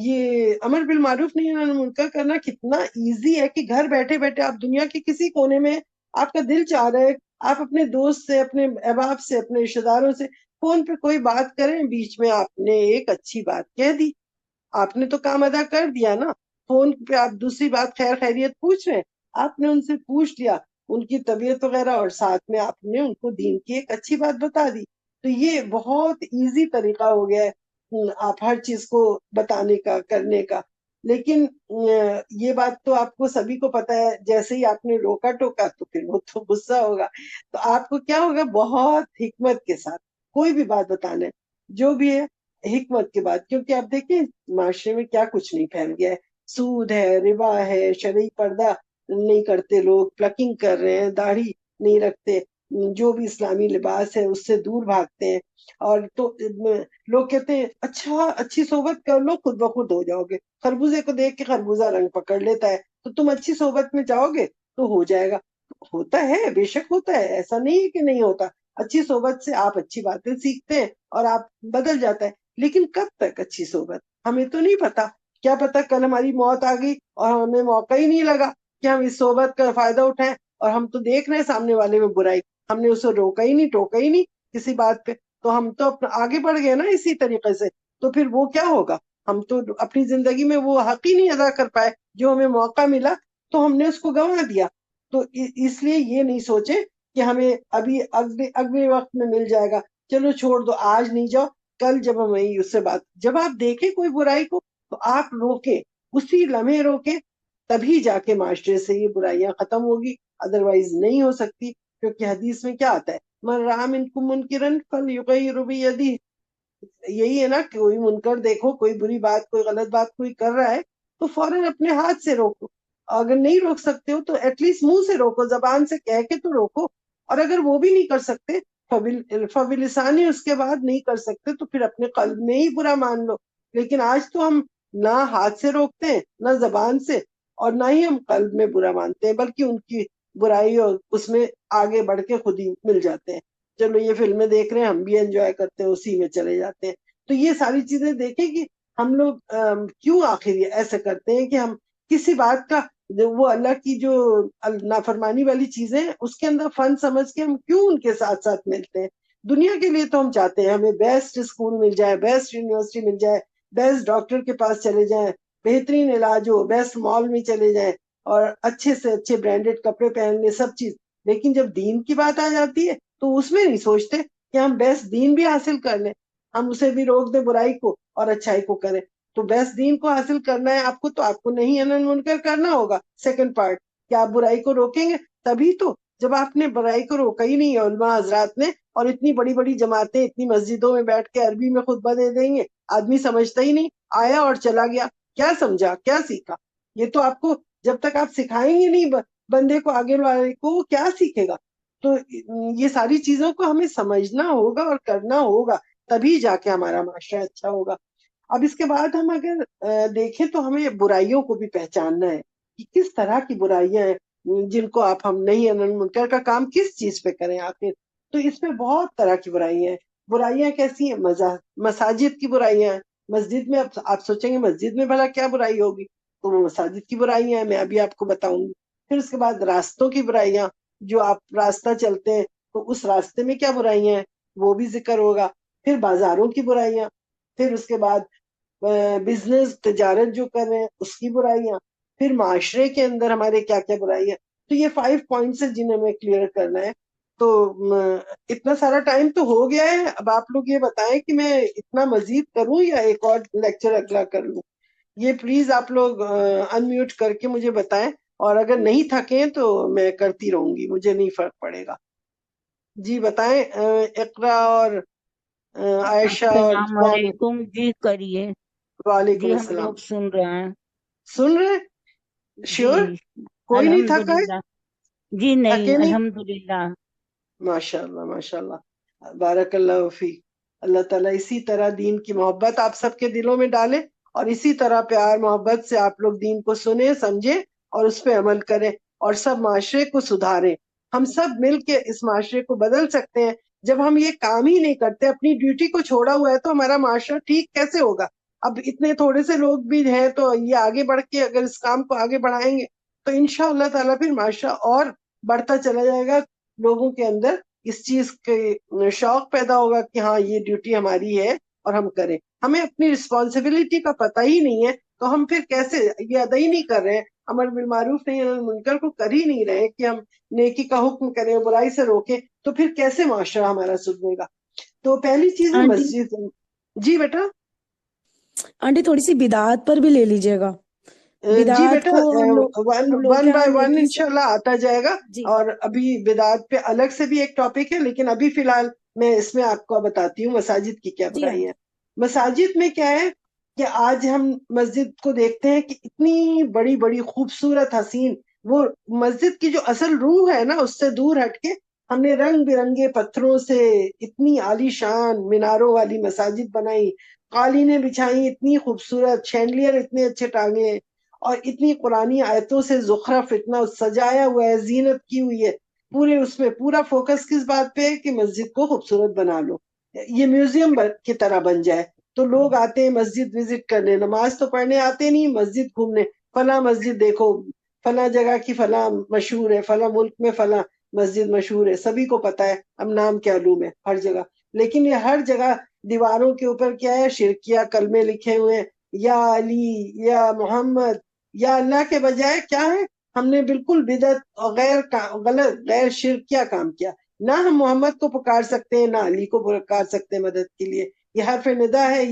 یہ امر بالمعروف نہیں منکر کرنا کتنا ایزی ہے کہ گھر بیٹھے بیٹھے آپ دنیا کے کسی کونے میں، آپ کا دل چاہ رہا ہے آپ اپنے دوست سے، اپنے احباب سے، اپنے رشتے داروں سے فون پہ کوئی بات کریں، بیچ میں آپ نے ایک اچھی بات کہہ دی، آپ نے تو کام ادا کر دیا نا۔ فون پہ آپ دوسری بات خیر خیریت پوچھ رہے ہیں، آپ نے ان سے پوچھ لیا ان کی طبیعت وغیرہ، اور ساتھ میں آپ نے ان کو دین کی ایک اچھی بات بتا دی۔ تو یہ بہت ایزی طریقہ ہو گیا ہے آپ ہر چیز کو بتانے کا، کرنے کا۔ لیکن یہ بات تو آپ کو سبھی کو پتا ہے، جیسے ہی آپ نے روکا ٹوکا تو پھر وہ تو غصہ ہوگا۔ تو آپ کو کیا ہوگا، بہت حکمت کے ساتھ کوئی بھی بات بتانا ہے، جو بھی ہے حکمت کے بعد، کیونکہ آپ دیکھیں معاشرے میں کیا کچھ نہیں پھیل گیا ہے، سود ہے، ربا ہے، شرعی پردہ نہیں کرتے لوگ، پلکنگ کر رہے ہیں، داڑھی نہیں رکھتے، جو بھی اسلامی لباس ہے اس سے دور بھاگتے ہیں۔ اور تو لوگ کہتے ہیں اچھا اچھی صحبت کر لو خود بخود ہو جاؤ گے، خربوزے کو دیکھ کے خربوزہ رنگ پکڑ لیتا ہے، تو تم اچھی صحبت میں جاؤ گے تو ہو جائے گا۔ ہوتا ہے، بے شک ہوتا ہے، ایسا نہیں ہے کہ نہیں ہوتا، اچھی صحبت سے آپ اچھی باتیں سیکھتے ہیں اور آپ بدل جاتا ہے، لیکن کب تک اچھی صحبت ہمیں تو نہیں پتا، کیا پتا کل ہماری موت آ گئی اور ہمیں موقع ہی نہیں لگا کہ ہم اس صحبت کا فائدہ اٹھائیں، اور ہم تو دیکھ رہے ہیں سامنے والے میں برائی، ہم نے اسے روکا ہی نہیں، ٹوکا ہی نہیں کسی بات پہ، تو ہم تو اپنا آگے بڑھ گئے نا اسی طریقے سے. تو پھر وہ کیا ہوگا، ہم تو اپنی زندگی میں وہ حق ہی نہیں ادا کر پائے جو ہمیں موقع ملا، تو ہم نے اس کو گنوا دیا. تو اس لیے یہ نہیں سوچے کہ ہمیں ابھی اگلے وقت میں مل جائے گا، چلو چھوڑ دو، آج نہیں جاؤ، کل جب ہم اس سے بات، جب آپ دیکھیں کوئی برائی کو تو آپ روکیں، اسی لمحے روکیں، تبھی جا کے معاشرے سے یہ برائیاں ختم ہوگی، ادروائز نہیں ہو سکتی. کیونکہ حدیث میں کیا آتا ہے، من رأى منکم منکرا فلیغیرہ بیدہ، یہی ہے نا، کوئی منکر دیکھو، کوئی بری بات، کوئی غلط بات کوئی کر رہا ہے تو فوراً اپنے ہاتھ سے روکو. اگر نہیں روک سکتے ہو تو ایٹ لیسٹ منہ سے روکو، زبان سے کہہ کے تو روکو. اور اگر وہ بھی نہیں کر سکتے فبلسانی، اس کے بعد نہیں کر سکتے تو پھر اپنے قلب میں ہی برا مان لو. لیکن آج تو ہم نہ ہاتھ سے روکتے ہیں، نہ زبان سے، اور نہ ہی ہم قلب میں برا مانتے ہیں، بلکہ ان کی برائی اور اس میں آگے بڑھ کے خود ہی مل جاتے ہیں. چلو یہ فلمیں دیکھ رہے ہیں، ہم بھی انجوائے کرتے ہیں، اسی میں چلے جاتے ہیں. تو یہ ساری چیزیں دیکھیں کہ ہم لوگ کیوں آخر یہ ایسے کرتے ہیں کہ ہم کسی بات کا، وہ اللہ کی جو نافرمانی والی چیزیں ہیں اس کے اندر فن سمجھ کے ہم کیوں ان کے ساتھ ساتھ ملتے ہیں. دنیا کے لیے تو ہم چاہتے ہیں ہمیں بیسٹ اسکول مل جائے، بیسٹ یونیورسٹی مل جائے، بیسٹ ڈاکٹر کے پاس چلے جائیں، بہترین علاج ہو، بیسٹ مال میں چلے جائیں، اور اچھے سے اچھے برانڈیڈ کپڑے پہن لیں، سب چیز. لیکن جب دین کی بات آ جاتی ہے تو اس میں نہیں سوچتے کہ ہم بیسٹ دین بھی حاصل کر لیں، ہم اسے بھی روک دیں برائی کو اور اچھائی کو کریں. تو بیسٹ دین کو حاصل کرنا ہے آپ کو، تو آپ کو نہیں انن منکر کرنا ہوگا. سیکنڈ پارٹ کہ آپ برائی کو روکیں گے تبھی تو، جب آپ نے برائی کو روکا ہی نہیں ہے علماء حضرات نے، اور اتنی بڑی بڑی جماعتیں اتنی مسجدوں میں بیٹھ کے عربی میں خطبہ دے دیں گے، آدمی سمجھتا ہی نہیں، آیا اور چلا گیا، کیا سمجھا کیا سیکھا. یہ تو آپ کو جب تک آپ سکھائیں گے نہیں بندے کو، آگے والے کو، وہ کیا سیکھے گا. تو یہ ساری چیزوں کو ہمیں سمجھنا ہوگا اور کرنا ہوگا، تبھی جا کے ہمارا معاشرہ اچھا ہوگا. اب اس کے بعد ہم اگر دیکھیں تو ہمیں برائیوں کو بھی پہچاننا ہے کہ کس طرح کی برائیاں ہیں جن کو آپ ہم نہیں انن منکر کا کام کس چیز پہ کریں آخر. تو اس میں بہت طرح کی برائیاں ہیں. برائیاں کیسی ہیں، مساجد کی برائیاں ہیں. مسجد میں آپ سوچیں گے مسجد میں بھلا کیا برائی ہوگی، تو وہ مساجد کی برائیاں ہیں، میں ابھی آپ کو بتاؤں گی. پھر اس کے بعد راستوں کی برائیاں، جو آپ راستہ چلتے ہیں تو اس راستے میں کیا برائیاں ہیں وہ بھی ذکر ہوگا. پھر بازاروں کی برائیاں، پھر اس کے بعد بزنس تجارت جو کر رہے ہیں اس کی برائیاں، پھر معاشرے کے اندر ہمارے کیا کیا برائیاں. تو یہ 5 پوائنٹس ہیں جنہیں ہمیں کلیئر کرنا ہے. تو اتنا سارا ٹائم تو ہو گیا ہے، اب آپ لوگ یہ بتائیں کہ میں اتنا مزید کروں یا ایک اور لیکچر اگلا کر لوں. یہ پلیز آپ لوگ انمیوٹ کر کے مجھے بتائیں، اور اگر نہیں تھکیں تو میں کرتی رہوں گی، مجھے نہیں فرق پڑے گا. جی بتائیں اقرا اور عائشہ اور السلام ثانیہ. علیکم جی، کریے وعلیکم جی، ہم السلام. لوگ سن رہے ہیں سن رہے؟ جی. شیور؟ کوئی نہیں تھکا ہے؟ الحمدللہ. جی نہیں، تھکے نہیں؟ الحمدللہ. ماشاء اللہ ماشاء اللہ، بارک اللہ فی. اللہ تعالیٰ اسی طرح دین کی محبت آپ سب کے دلوں میں ڈالے، اور اسی طرح پیار محبت سے آپ لوگ دین کو سنیں، سمجھیں اور اس پہ عمل کریں، اور سب معاشرے کو سدھاریں. ہم سب مل کے اس معاشرے کو بدل سکتے ہیں. جب ہم یہ کام ہی نہیں کرتے، اپنی ڈیوٹی کو چھوڑا ہوا ہے، تو ہمارا معاشرہ ٹھیک کیسے ہوگا. اب اتنے تھوڑے سے لوگ بھی ہیں تو یہ آگے بڑھ کے اگر اس کام کو آگے بڑھائیں گے تو انشاء اللہ تعالیٰ پھر معاشرہ اور بڑھتا چلا جائے گا. لوگوں کے اندر اس چیز کے شوق پیدا ہوگا کہ ہاں یہ ڈیوٹی ہماری ہے اور ہم کریں. ہمیں اپنی رسپانسبلٹی کا پتہ ہی نہیں ہے تو ہم پھر کیسے یہ ادا ہی نہیں کر رہے ہیں، امر بالمعروف نہیں انہی منکر کو کر ہی نہیں رہے کہ ہم نیکی کا حکم کریں، برائی سے روکیں، تو پھر کیسے معاشرہ ہمارا سدھرے گا. تو پہلی چیز ہے آنٹی مسجد. جی بیٹا. آنٹی تھوڑی سی بدعات پر بھی لے لیجیے گا. جی بدعات بیٹا، کو ہم لوگ کے ون یہاں بائی ون نیکی سے. انشاءاللہ آتا جائے گا. جی اور ابھی بدعات پہ الگ سے بھی ایک ٹاپک ہے، لیکن ابھی فی الحال میں اس میں آپ کو بتاتی ہوں مساجد کی کیا جی برائی ہے. آنٹی. مساجد میں کیا ہے کہ آج ہم مسجد کو دیکھتے ہیں کہ اتنی بڑی بڑی خوبصورت حسین، وہ مسجد کی جو اصل روح ہے نا اس سے دور ہٹ کے ہم نے رنگ برنگے پتھروں سے اتنی عالی شان میناروں والی مساجد بنائی، قالینیں بچھائی اتنی خوبصورت، شینڈلیئر اتنے اچھے ٹانگے، اور اتنی قرآنی آیتوں سے زخرف اتنا سجایا ہوا ہے، زینت کی ہوئی ہے. پورے اس میں پورا فوکس کس بات پہ ہے کہ مسجد کو خوبصورت بنا لو، یہ میوزیم کی طرح بن جائے. تو لوگ آتے ہیں مسجد وزٹ کرنے، نماز تو پڑھنے آتے نہیں، مسجد گھومنے، فلاں مسجد دیکھو، فلاں جگہ کی فلاں مشہور ہے، فلاں ملک میں فلاں. مسجد مشہور ہے، سبھی کو پتا ہے، اب نام کیا لوں میں ہر جگہ، لیکن یہ ہر جگہ دیواروں کے اوپر کیا ہے، شرکیہ کلمے لکھے ہوئے ہیں، یا علی یا محمد یا اللہ کے بجائے کیا ہے، ہم نے بالکل بدعت اور غلط غیر شرکیہ کام کیا. نہ ہم محمد کو پکار سکتے ہیں، نہ علی کو پکار سکتے ہیں مدد کے لیے. یہ حرف ندا ہے،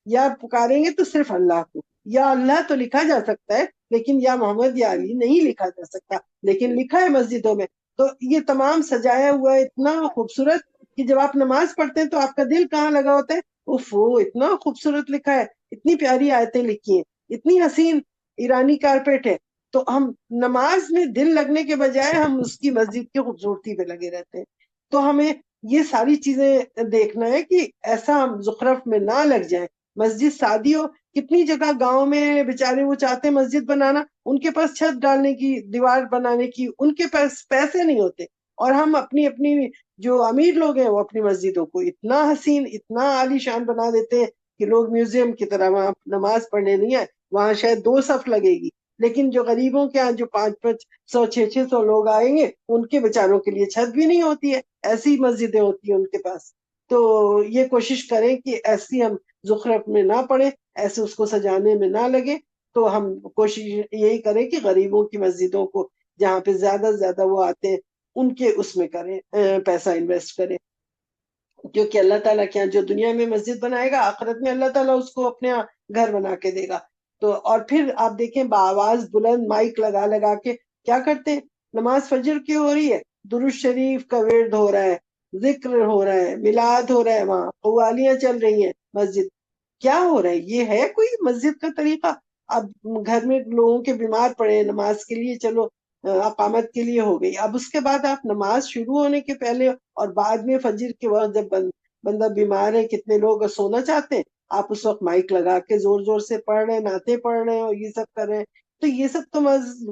یا پکاریں گے تو صرف اللہ کو. یا اللہ تو لکھا جا سکتا ہے لیکن یا محمد یا علی نہیں لکھا جا سکتا، لیکن لکھا ہے مسجدوں میں. تو یہ تمام سجایا ہوا ہے اتنا خوبصورت کہ جب آپ نماز پڑھتے ہیں تو آپ کا دل کہاں لگا ہوتا ہے، اف اتنا خوبصورت لکھا ہے، اتنی پیاری آیتیں لکھی ہیں، اتنی حسین ایرانی کارپیٹ ہے. تو ہم نماز میں دل لگنے کے بجائے ہم اس کی مسجد کی خوبصورتی پہ لگے رہتے ہیں. تو ہمیں یہ ساری چیزیں دیکھنا ہے کہ ایسا ہم زخرف میں نہ لگ جائیں. مسجد سادی ہو، کتنی جگہ گاؤں میں بیچارے وہ چاہتے ہیں مسجد بنانا، ان کے پاس چھت ڈالنے کی، دیوار بنانے کی ان کے پاس پیسے نہیں ہوتے، اور ہم اپنی جو امیر لوگ ہیں وہ اپنی مسجدوں کو اتنا حسین اتنا عالی شان بنا دیتے ہیں کہ لوگ میوزیم کی طرح وہاں نماز پڑھنے نہیں آئے، وہاں شاید 2 صف لگے گی، لیکن جو غریبوں کے ہاں جو 500 600 لوگ آئیں گے ان کے بیچاروں کے لیے چھت بھی نہیں ہوتی ہے، ایسی مسجدیں ہوتی ہیں ان کے پاس. تو یہ کوشش کریں کہ ایسی ہم زخرف میں نہ پڑے، ایسے اس کو سجانے میں نہ لگے. تو ہم کوشش یہی کریں کہ غریبوں کی مسجدوں کو جہاں پہ زیادہ سے زیادہ وہ آتے ہیں ان کے اس میں کریں، پیسہ انویسٹ کریں، کیونکہ اللہ تعالیٰ کے یہاں جو دنیا میں مسجد بنائے گا آخرت میں اللہ تعالیٰ اس کو اپنے گھر بنا کے دے گا. تو اور پھر آپ دیکھیں بآواز بلند مائک لگا لگا کے کیا کرتے ہیں، نماز فجر کی ہو رہی ہے، درود شریف کا ورد ہو رہا ہے، ذکر ہو رہا ہے، میلاد ہو رہا ہے، وہاں قوالیاں چل رہی ہیں مسجد. کیا ہو رہا ہے؟ یہ ہے کوئی مسجد کا طریقہ؟ اب گھر میں لوگوں کے بیمار پڑے نماز کے لیے، چلو اقامت کے لیے ہو گئی، اب اس کے بعد آپ نماز شروع ہونے کے پہلے اور بعد میں فجر کے وقت جب بندہ بیمار ہے، کتنے لوگ سونا چاہتے ہیں، آپ اس وقت مائک لگا کے زور زور سے پڑھ رہے ہیں، نعتیں پڑھ رہے ہیں اور یہ سب کر رہے ہیں. تو یہ سب تو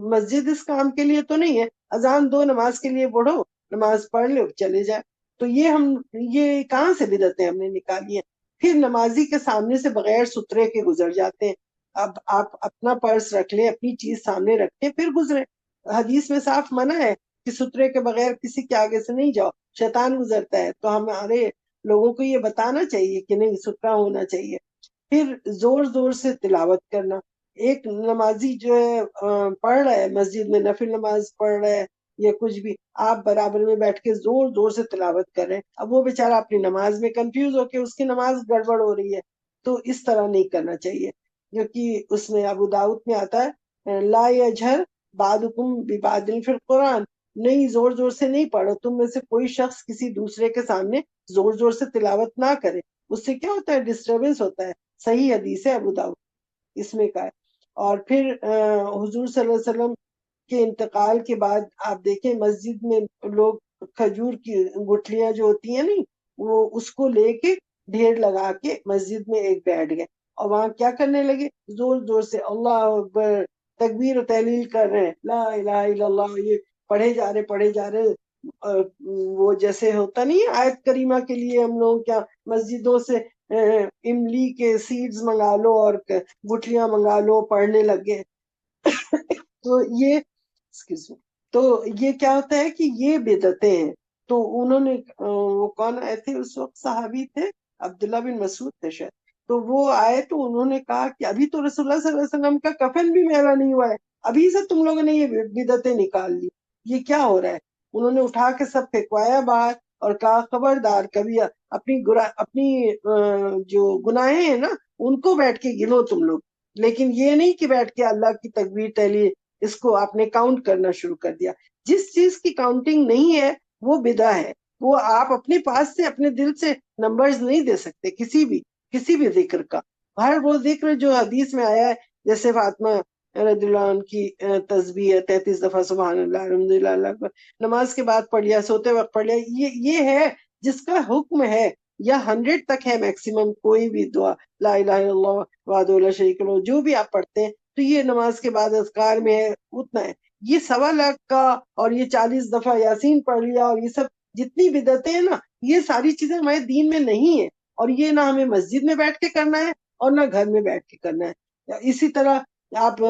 مسجد اس کام کے لیے تو نہیں ہے. اذان دو، نماز کے لیے بڑھو، نماز پڑھ لو چلے جائے. تو یہ کہاں سے بدعتیں ہم نے نکالی ہیں؟ پھر نمازی کے سامنے سے بغیر سترے کے گزر جاتے ہیں. اب آپ اپنا پرس رکھ لیں، اپنی چیز سامنے رکھیں پھر گزرے. حدیث میں صاف منع ہے کہ سترے کے بغیر کسی کے آگے سے نہیں جاؤ، شیطان گزرتا ہے. تو ہمارے لوگوں کو یہ بتانا چاہیے کہ نہیں، سترا ہونا چاہیے. پھر زور زور سے تلاوت کرنا. ایک نمازی جو ہے پڑھ رہا ہے مسجد میں، نفل نماز پڑھ رہا ہے یا کچھ بھی، آپ برابر میں بیٹھ کے زور زور سے تلاوت کر رہے ہیں، اب وہ بیچارہ اپنی نماز میں کنفیوز ہو کے اس کی نماز گڑبڑ ہو رہی ہے. تو اس طرح نہیں کرنا چاہیے، کیونکہ اس میں ابو داؤد میں آتا ہے لا یجہر بعضکم ببعض فی القرآن، نہیں زور زور سے نہیں پڑھو، تم میں سے کوئی شخص کسی دوسرے کے سامنے زور زور سے تلاوت نہ کرے، اس سے کیا ہوتا ہے، ڈسٹربنس ہوتا ہے. صحیح حدیث ہے ابو داؤد اس میں کا ہے. اور پھر حضور صلی اللہ علیہ وسلم کے انتقال کے بعد آپ دیکھیں مسجد میں لوگ کھجور کی گٹھلیاں جو ہوتی ہیں نہیں، وہ اس کو لے کے ڈھیر لگا کے مسجد میں ایک بیٹھ گئے اور وہاں کیا کرنے لگے، زور زور سے اللہ اکبر تکبیر و تحلیل کر رہے ہیں، لا الہ الا اللہ، یہ پڑھے جا رہے. وہ جیسے ہوتا نہیں آیت کریمہ کے لیے ہم لوگ کیا مسجدوں سے املی کے سیڈز منگا لو اور گٹھلیاں منگا لو، پڑھنے لگے. تو یہ کیا ہوتا ہے کہ یہ بدعتیں ہیں. تو انہوں نے وہ کون آئے تھے اس وقت، صحابی تھے عبداللہ بن مسعود تھے شاید، تو وہ آئے تو انہوں نے کہا کہ ابھی تو رسول اللہ صلی اللہ علیہ وسلم کا کفن بھی میلا نہیں ہوا ہے، ابھی سے تم لوگوں نے یہ بدعتیں نکال لی، یہ کیا ہو رہا ہے؟ انہوں نے اٹھا کے سب پھینکوایا باہر اور کہا خبردار کبھی اپنی جو گناہیں ہیں نا ان کو بیٹھ کے گنو تم لوگ، لیکن یہ نہیں کہ بیٹھ کے اللہ کی تکبیر تحلیل اس کو آپ نے کاؤنٹ کرنا شروع کر دیا. جس چیز کی کاؤنٹنگ نہیں ہے وہ بدعہ ہے، وہ آپ اپنے پاس سے اپنے دل سے نمبرز نہیں دے سکتے کسی بھی ذکر کا. ہر وہ ذکر جو حدیث میں آیا ہے، جیسے فاطمہ رضی اللہ عنہ کی تسبیح 33 دفعہ سبحان اللہ الحمدللہ اللہ اکبر نماز کے بعد پڑھ لیا، سوتے وقت پڑھ لیا، یہ ہے جس کا حکم ہے، یا 100 تک ہے میکسیمم کوئی بھی دعا، لا الہ الا اللہ وحدہ لا شریک لہ جو بھی آپ پڑھتے ہیں، تو یہ نماز کے بعد اذکار میں ہے اتنا ہے. یہ 1.25 لاکھ کا اور یہ 40 دفعہ یاسین پڑھ لیا اور یہ سب جتنی بدعتیں ہیں نا، یہ ساری چیزیں ہمارے دین میں نہیں ہیں، اور یہ نہ ہمیں مسجد میں بیٹھ کے کرنا ہے اور نہ گھر میں بیٹھ کے کرنا ہے. اسی طرح آپ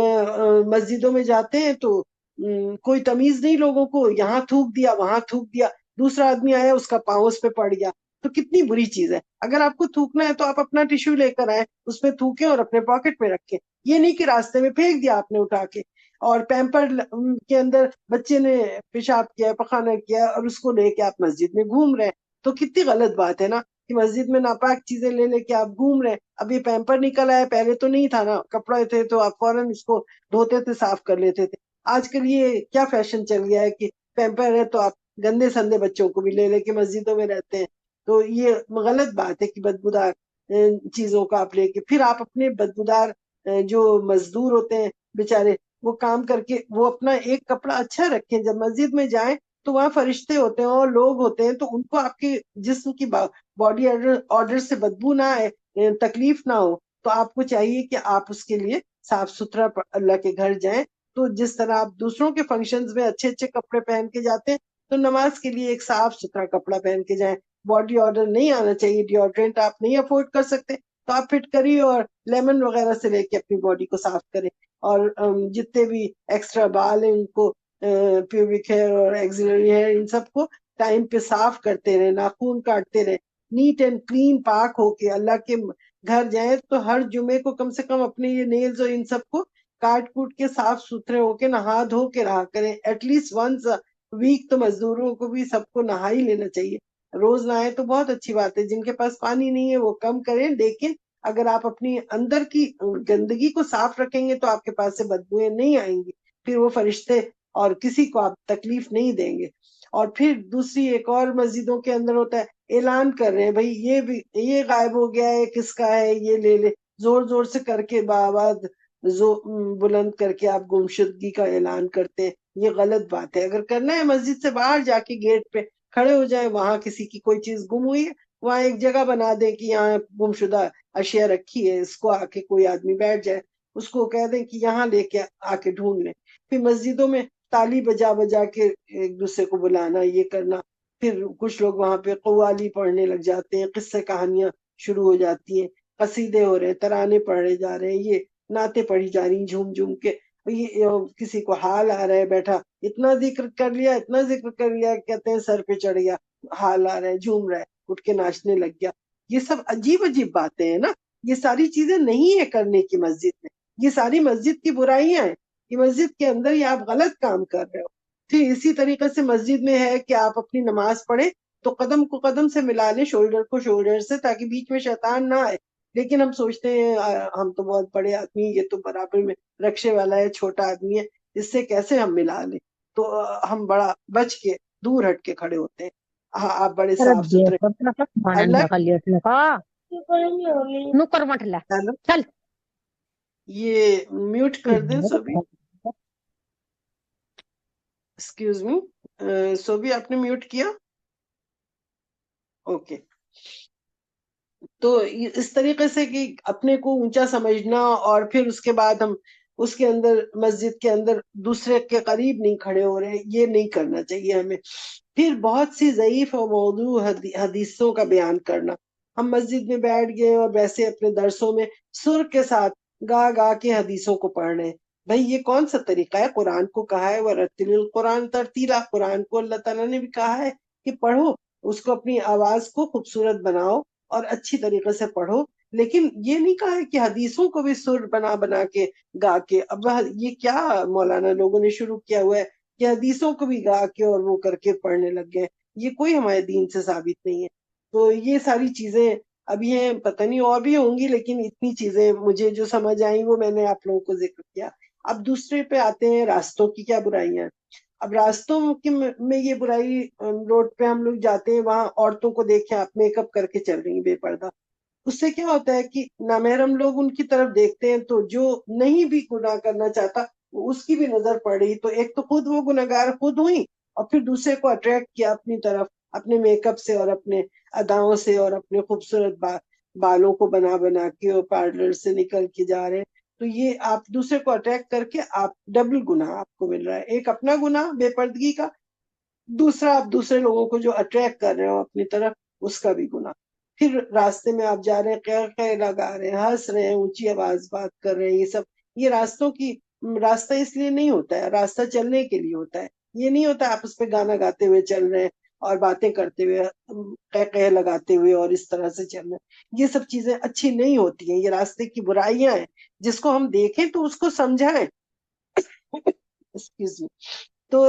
مسجدوں میں جاتے ہیں تو کوئی تمیز نہیں لوگوں کو، یہاں تھوک دیا وہاں تھوک دیا، دوسرا آدمی آیا اس کا پاؤں اس پہ پڑ گیا، تو کتنی بری چیز ہے۔ اگر آپ کو تھوکنا ہے تو آپ اپنا ٹیشو لے کر آئے، اس پہ تھوکیں اور اپنے پاکٹ میں رکھیں، یہ نہیں کہ راستے میں پھینک دیا آپ نے اٹھا کے۔ اور پیمپر کے اندر بچے نے پیشاب کیا پخانہ کیا اور اس کو لے کے آپ مسجد میں گھوم رہے ہیں، تو کتنی غلط بات ہے نا کہ مسجد میں ناپاک چیزیں لے لے کے آپ گھوم رہے ہیں۔ اب یہ پیمپر نکل آیا، پہلے تو نہیں تھا نا، کپڑا تھے تو آپ فوراً اس کو دھوتے تھے، صاف کر لیتے تھے۔ آج کل یہ کیا فیشن چل گیا ہے کہ پیمپر ہے تو آپ گندے سندے بچوں کو بھی لے لے کے مسجدوں میں رہتے ہیں، تو یہ غلط بات ہے کہ بدبودار چیزوں کا آپ لے کے پھر آپ اپنے بدبودار جو مزدور ہوتے ہیں بیچارے، وہ کام کر کے وہ اپنا ایک کپڑا اچھا رکھیں، جب مسجد میں جائیں تو وہاں فرشتے ہوتے ہیں اور لوگ ہوتے ہیں، تو ان کو آپ کے جسم کی باڈی آرڈر سے بدبو نہ آئے، تکلیف نہ ہو، تو آپ کو چاہیے کہ آپ اس کے لیے صاف ستھرا اللہ کے گھر جائیں۔ تو جس طرح آپ دوسروں کے فنکشنز میں اچھے اچھے کپڑے پہن کے جاتے ہیں، تو نماز کے لیے ایک صاف ستھرا کپڑا پہن کے جائیں۔ باڈی آرڈر نہیں آنا چاہیے، ڈیوڈرنٹ آپ نہیں افورڈ کر سکتے تو آپ فٹکری اور لیمن وغیرہ سے لے کے اپنی باڈی کو صاف کریں، اور جتنے بھی ایکسٹرا بال ہیں ان کو، پیوبک ہیئر اور ایکسیلری ہیئر، ان سب کو ٹائم پہ صاف کرتے رہے، ناخون کاٹتے رہے، نیٹ اینڈ کلین پاک ہو کے اللہ کے گھر جائیں۔ تو ہر جمعے کو کم سے کم اپنے یہ نیلز اور ان سب کو کاٹ کوٹ کے صاف ستھرے ہو کے نہا دھو کے رہا کریں، ایٹ لیسٹ ونس ویک۔ تو مزدوروں کو بھی سب کو نہا ہی لینا چاہیے، روز نہائے تو بہت اچھی بات ہے۔ جن کے پاس پانی نہیں ہے وہ کم کریں، لیکن اگر آپ اپنی اندر کی گندگی کو صاف رکھیں گے تو آپ کے پاس سے بدبوئیں نہیں آئیں گی، پھر وہ فرشتے اور کسی کو آپ تکلیف نہیں دیں گے۔ اور پھر دوسری ایک اور مسجدوں کے اندر ہوتا ہے، اعلان کر رہے ہیں بھائی یہ بھی یہ غائب ہو گیا ہے، کس کا ہے یہ لے لے، زور زور سے کر کے باآواز بلند کر کے آپ گمشدگی کا اعلان کرتے ہیں، یہ غلط بات ہے۔ اگر کرنا ہے مسجد سے باہر جا کے گیٹ پہ کھڑے ہو جائیں، وہاں کسی کی کوئی چیز گم ہوئی ہے وہاں ایک جگہ بنا دیں کہ یہاں گمشدہ اشیاء رکھی ہے، اس کو آ کے کوئی آدمی بیٹھ جائے، اس کو کہہ دیں کہ یہاں لے کے آ کے ڈھونڈ لیں۔ پھر مسجدوں میں تالی بجا بجا کے ایک دوسرے کو بلانا، یہ کرنا، پھر کچھ لوگ وہاں پہ قوالی پڑھنے لگ جاتے ہیں، قصے کہانیاں شروع ہو جاتی ہیں، قصیدے ہو رہے ہیں، ترانے پڑھے جا رہے ہیں، یہ نعتیں پڑھی جا رہی ہیں جھوم جھوم کے، کسی کو حال آ رہا ہے بیٹھا، اتنا ذکر کر لیا اتنا ذکر کر لیا، کہتے ہیں سر پہ چڑھ گیا، حال آ رہا ہے، جھوم رہا ہے، اٹھ کے ناچنے لگ گیا۔ یہ سب عجیب عجیب باتیں ہیں نا، یہ ساری چیزیں نہیں ہے کرنے کی مسجد میں، یہ ساری مسجد کی برائیاں ہیں، یہ مسجد کے اندر یہ آپ غلط کام کر رہے ہو۔ پھر اسی طریقے سے مسجد میں ہے کہ آپ اپنی نماز پڑھیں تو قدم کو قدم سے ملا لیں، شولڈر کو شولڈر سے، تاکہ بیچ میں شیطان نہ آئے۔ لیکن ہم سوچتے ہیں ہم تو بہت بڑے آدمی، یہ تو برابر میں رکشے والا ہے، چھوٹا آدمی ہے، اس سے کیسے ہم ملا لیں، تو ہم بڑا بچ کے دور ہٹ کے کھڑے ہوتے ہیں۔ ہاں آپ بڑے صاف ستھرے اللہ تعالیٰ۔ چل یہ میوٹ کر دیں سبھی، ایکسکیوز می، سوبی آپ نے میوٹ کیا؟ اوکے۔ تو اس طریقے سے کہ اپنے کو اونچا سمجھنا اور پھر اس کے بعد ہم اس کے اندر مسجد کے اندر دوسرے کے قریب نہیں کھڑے ہو رہے، یہ نہیں کرنا چاہیے ہمیں۔ پھر بہت سی ضعیف اور موضوع حدیثوں کا بیان کرنا، ہم مسجد میں بیٹھ گئے اور ویسے اپنے درسوں میں سر کے ساتھ گا گا کے حدیثوں کو پڑھ رہے ہیں، بھائی یہ کون سا طریقہ ہے؟ قرآن کو کہا ہے وَرَتِّلِ الْقُرْآنَ تَرْتِيلًا، قرآن کو اللہ تعالیٰ نے بھی کہا ہے کہ پڑھو، اس کو اپنی آواز کو خوبصورت بناؤ اور اچھی طریقے سے پڑھو، لیکن یہ نہیں کہا ہے کہ حدیثوں کو بھی سر بنا بنا کے گا کے۔ اب یہ کیا مولانا لوگوں نے شروع کیا ہوا ہے کہ حدیثوں کو بھی گا کے اور وہ کر کے پڑھنے لگ گئے، یہ کوئی ہمارے دین سے ثابت نہیں ہے۔ تو یہ ساری چیزیں ابھی ہیں، پتہ نہیں اور بھی ہوں گی، لیکن اتنی چیزیں مجھے جو سمجھ آئیں وہ میں نے آپ لوگوں کو ذکر کیا۔ اب دوسرے پہ آتے ہیں، راستوں کی کیا برائیاں ہیں۔ اب راستوں میں یہ برائی، روڈ پہ ہم لوگ جاتے ہیں، وہاں عورتوں کو دیکھیں آپ میک اپ کر کے چل رہی ہیں بے پردہ، اس سے کیا ہوتا ہے کہ نامحرم لوگ ان کی طرف دیکھتے ہیں، تو جو نہیں بھی گناہ کرنا چاہتا اس کی بھی نظر پڑ رہی، تو ایک تو خود وہ گناہگار خود ہوئی، اور پھر دوسرے کو اٹریکٹ کیا اپنی طرف اپنے میک اپ سے اور اپنے اداؤں سے اور اپنے خوبصورت بالوں کو بنا بنا کے اور پارلر سے نکل کے جا رہے ہیں۔ تو یہ آپ دوسرے کو اٹریکٹ کر کے آپ ڈبل گناہ آپ کو مل رہا ہے، ایک اپنا گناہ بے پردگی کا، دوسرا آپ دوسرے لوگوں کو جو اٹریکٹ کر رہے ہو اپنی طرف اس کا بھی گناہ۔ پھر راستے میں آپ جا رہے ہیں، قہقہے لگا رہے ہیں، ہنس رہے ہیں، اونچی آواز بات کر رہے ہیں، یہ سب یہ راستوں کی راستہ اس لیے نہیں ہوتا ہے، راستہ چلنے کے لیے ہوتا ہے، یہ نہیں ہوتا آپس پہ گانا گاتے ہوئے چل رہے ہیں اور باتیں کرتے ہوئے قہقہ لگاتے ہوئے اور اس طرح سے چل رہے ہیں، یہ سب چیزیں اچھی نہیں ہوتی ہیں، یہ راستے کی برائیاں ہیں، جس کو ہم دیکھیں تو اس کو سمجھائیں Excuse me. تو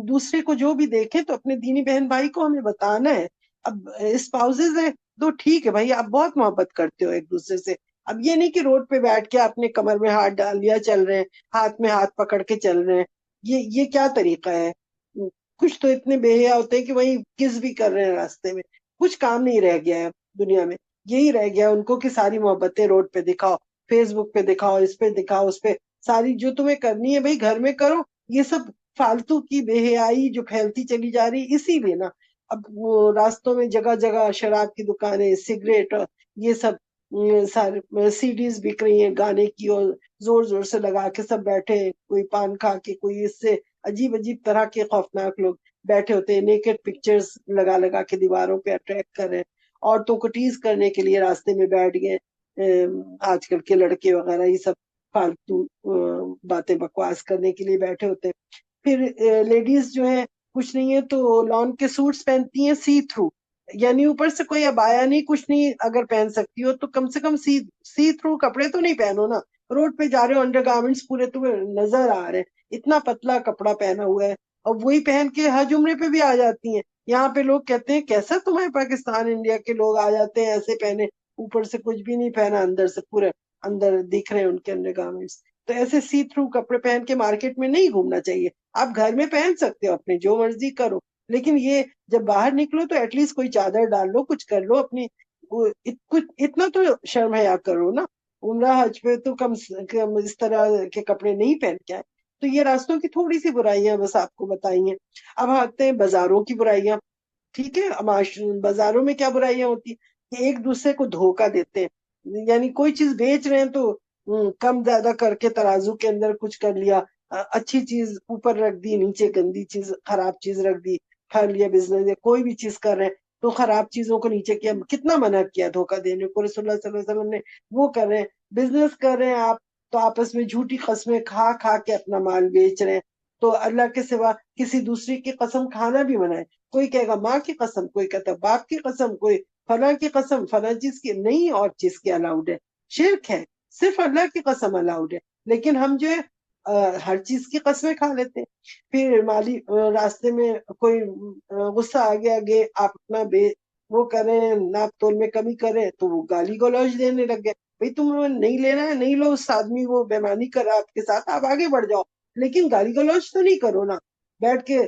دوسرے کو جو بھی دیکھیں تو اپنے دینی بہن بھائی کو ہمیں بتانا ہے. اب اسپاؤزز ہیں تو ٹھیک ہے بھائی، آپ بہت محبت کرتے ہو ایک دوسرے سے، اب یہ نہیں کہ روڈ پہ بیٹھ کے اپنے کمر میں ہاتھ ڈال لیا چل رہے ہیں، ہاتھ میں ہاتھ پکڑ کے چل رہے ہیں، یہ کیا طریقہ ہے؟ کچھ تو اتنے بے حیا ہوتے ہیں کہ وہی کس بھی کر رہے ہیں راستے میں، کچھ کام نہیں رہ گیا ہے دنیا میں، یہی رہ گیا ان کو کہ ساری محبتیں روڈ پہ دکھاؤ، فیس بک پہ دکھاؤ، اس پہ دکھاؤ، اس پہ، ساری جو تمہیں کرنی ہے بھائی گھر میں کرو. یہ سب فالتو کی بے حیائی جو پھیلتی چلی جا رہی، اسی لیے نا اب وہ راستوں میں جگہ جگہ شراب کی دکانیں، سگریٹ، یہ سب سارے سی ڈیز بک رہی ہیں گانے کی، اور زور زور سے لگا کے سب بیٹھے ہیں، کوئی پان کھا کے، کوئی اس سے عجیب عجیب طرح کے خوفناک لوگ بیٹھے ہوتے ہیں، نیکڈ پکچرز لگا لگا کے دیواروں پہ اٹریکٹ کر رہے ہیں، عورتوں کو ٹیز کرنے کے لیے راستے میں بیٹھ گئے. آج کل کے لڑکے وغیرہ یہ سب فالتو باتیں بکواس کرنے کے لیے بیٹھے ہوتے ہیں. پھر لیڈیز جو ہے کچھ نہیں ہے تو لان کے سوٹس پہنتی ہیں سی تھرو، یعنی اوپر سے کوئی ابایا نہیں کچھ نہیں، اگر پہن سکتی ہو تو کم سے کم سی تھرو کپڑے تو نہیں پہنو نا، روڈ پہ جا رہے ہو انڈر گارمنٹس پورے تمہیں نظر آ رہے ہیں، اتنا پتلا کپڑا پہنا ہوا ہے، اور وہی پہن کے حج عمرے پہ بھی آ جاتی ہیں. یہاں پہ لوگ کہتے ہیں کیسا تمہیں پاکستان انڈیا کے لوگ آ جاتے ہیں ایسے پہنے، اوپر سے کچھ بھی نہیں پہنا، اندر سے پورے اندر دکھ رہے ہیں ان کے انڈر گارمنٹس. تو ایسے سی تھرو کپڑے پہن کے مارکیٹ میں نہیں گھومنا چاہیے. آپ گھر میں پہن سکتے ہو اپنے جو مرضی کرو، لیکن یہ جب باہر نکلو تو ایٹ لیسٹ کوئی چادر ڈال لو، کچھ کر لو اپنی، اتنا تو شرم حیا کرو نا. عمرہ حج پہ تو کم سے کم اس طرح کے کپڑے نہیں پہن کے آئے. تو یہ راستوں کی تھوڑی سی برائیاں بس آپ کو بتائی ہیں. اب آتے ہیں بازاروں کی برائیاں. ٹھیک ہے، بازاروں میں کیا برائیاں ہوتی ہیں کہ ایک دوسرے کو دھوکہ دیتے ہیں، یعنی کوئی چیز بیچ رہے ہیں تو کم زیادہ کر کے ترازو کے اندر کچھ کر لیا، اچھی چیز اوپر رکھ دی، نیچے گندی چیز خراب چیز رکھ دی، کر لیا بزنس، یا کوئی بھی چیز کر رہے ہیں تو خراب چیزوں کو نیچے کیا. کتنا منع کیا دھوکہ دینے کو رسول اللہ صلی اللہ علیہ وسلم نے. وہ کر رہے ہیں، بزنس کر رہے ہیں آپ تو آپس میں جھوٹی قسمیں کھا کھا کے اپنا مال بیچ رہے ہیں، تو اللہ کے سوا کسی دوسرے کی قسم کھانا بھی منع ہے. کوئی کہے گا ماں کی قسم، کوئی کہتا باپ کی قسم، کوئی فلاں کی قسم، فلاں چیز کی نہیں، اور چیز کی الاؤڈ ہے، شرک ہے، صرف اللہ کی قسم الاؤڈ ہے. لیکن ہم جو ہے ہر چیز کی قسمیں کھا لیتے ہیں. پھر مالی راستے میں کوئی غصہ آ گیا آگے، آپ اپنا وہ کریں، ناپ تول میں کمی کریں تو وہ گالی گلوچ دینے لگ گئے. بھائی تم نہیں لینا ہے نہیں لو، اس آدمی وہ بےمانی کر آپ کے ساتھ، آپ آگے بڑھ جاؤ، لیکن گالی گلوچ تو نہیں کرو نا. بیٹھ کے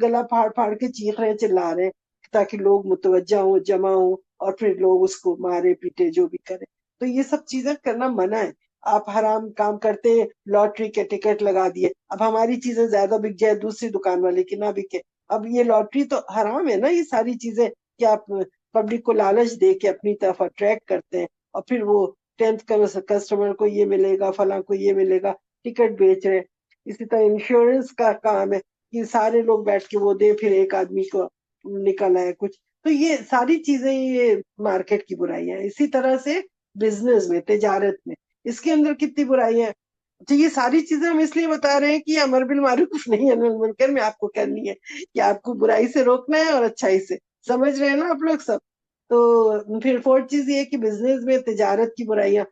گلا پھاڑ پھاڑ کے چیخ رہے چلا رہے تاکہ لوگ متوجہ ہوں، جمع ہوں، اور پھر لوگ اس کو مارے پیٹے جو بھی کرے. تو یہ سب چیزیں کرنا منع ہے. آپ حرام کام کرتے، لاٹری کے ٹکٹ لگا دیے، اب ہماری چیزیں زیادہ بک جائے دوسری دکان والے کی نہ بکے. اب یہ لاٹری تو حرام ہے نا، یہ ساری چیزیں کہ آپ پبلک کو لالچ دے کے اپنی طرف اٹریکٹ کرتے ہیں، اور پھر وہ 10th کسٹمر کو یہ ملے گا، فلاں کو یہ ملے گا، ٹکٹ بیچ رہے ہیں. اسی طرح انشورنس کا کام ہے کہ سارے لوگ بیٹھ کے وہ دے، پھر ایک آدمی کو نکل آئے کچھ. تو یہ ساری چیزیں یہ مارکیٹ کی برائیاں ہیں. اسی طرح سے بزنس میں، تجارت میں، اس کے اندر کتنی برائیاں ہیں. تو یہ ساری چیزیں ہم اس لیے بتا رہے ہیں کہ امر بالمعروف نہیں انہی المنکر میں آپ کو کرنی ہے، کہ آپ کو برائی سے روکنا ہے اور اچھائی سے. سمجھ رہے ہیں نا آپ لوگ سب؟ تو پھر فورتھ چیز یہ کہ بزنس میں تجارت کی برائیاں،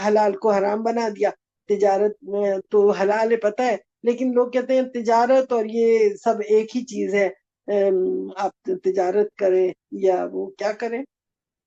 حلال کو حرام بنا دیا. تجارت میں تو حلال ہے پتہ ہے، لیکن لوگ کہتے ہیں تجارت اور یہ سب ایک ہی چیز ہے، آپ تجارت کریں یا وہ کیا کریں،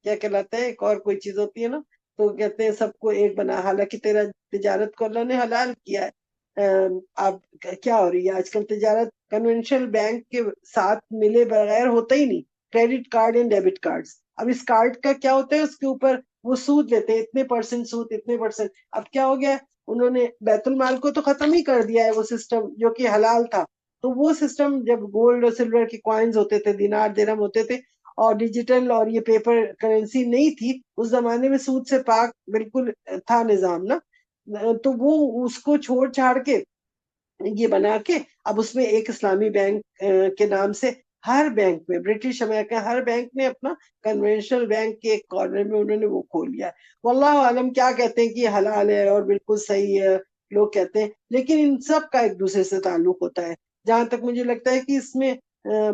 کیا کہلاتا ہے، ایک اور کوئی چیز ہوتی ہے نا، تو کہتے ہیں سب کو ایک بنا، حالانکہ تیرا تجارت کو اللہ نے حلال کیا ہے. آپ کیا ہو رہی ہے آج کل تجارت، کنونشنل بینک کے ساتھ ملے بغیر ہوتا ہی نہیں، credit card and debit cards. اب اس کارڈ کا کیا ہوتا ہے، اس کے اوپر وہ سود لیتے ہیں، اتنے پرسنٹ سود، اتنے پرسنٹ. اب کیا ہو گیا، انہوں نے بیت المال کو تو ختم ہی کر دیا ہے، وہ سسٹم جو کہ حلال تھا. تو وہ سسٹم جب گولڈ اور سلور کے کوائنز ہوتے تھے، دینار درہم ہوتے تھے، اور ڈیجیٹل اور یہ پیپر کرنسی نہیں تھی اس زمانے میں، سود سے پاک بالکل تھا نظام نا. تو وہ اس کو چھوڑ چھاڑ کے یہ بنا کے اب اس میں ایک اسلامی بینک کے نام سے ہر بینک میں، برٹش امریکہ ہر بینک نے اپنا کنونشنل بینک کے ایک کارنر میں انہوں نے وہ کھول لیا ہے. واللہ عالم کیا کہتے ہیں کہ یہ حلال ہے اور بالکل صحیح ہے، لوگ کہتے ہیں، لیکن ان سب کا ایک دوسرے سے تعلق ہوتا ہے. جہاں تک مجھے لگتا ہے کہ اس میں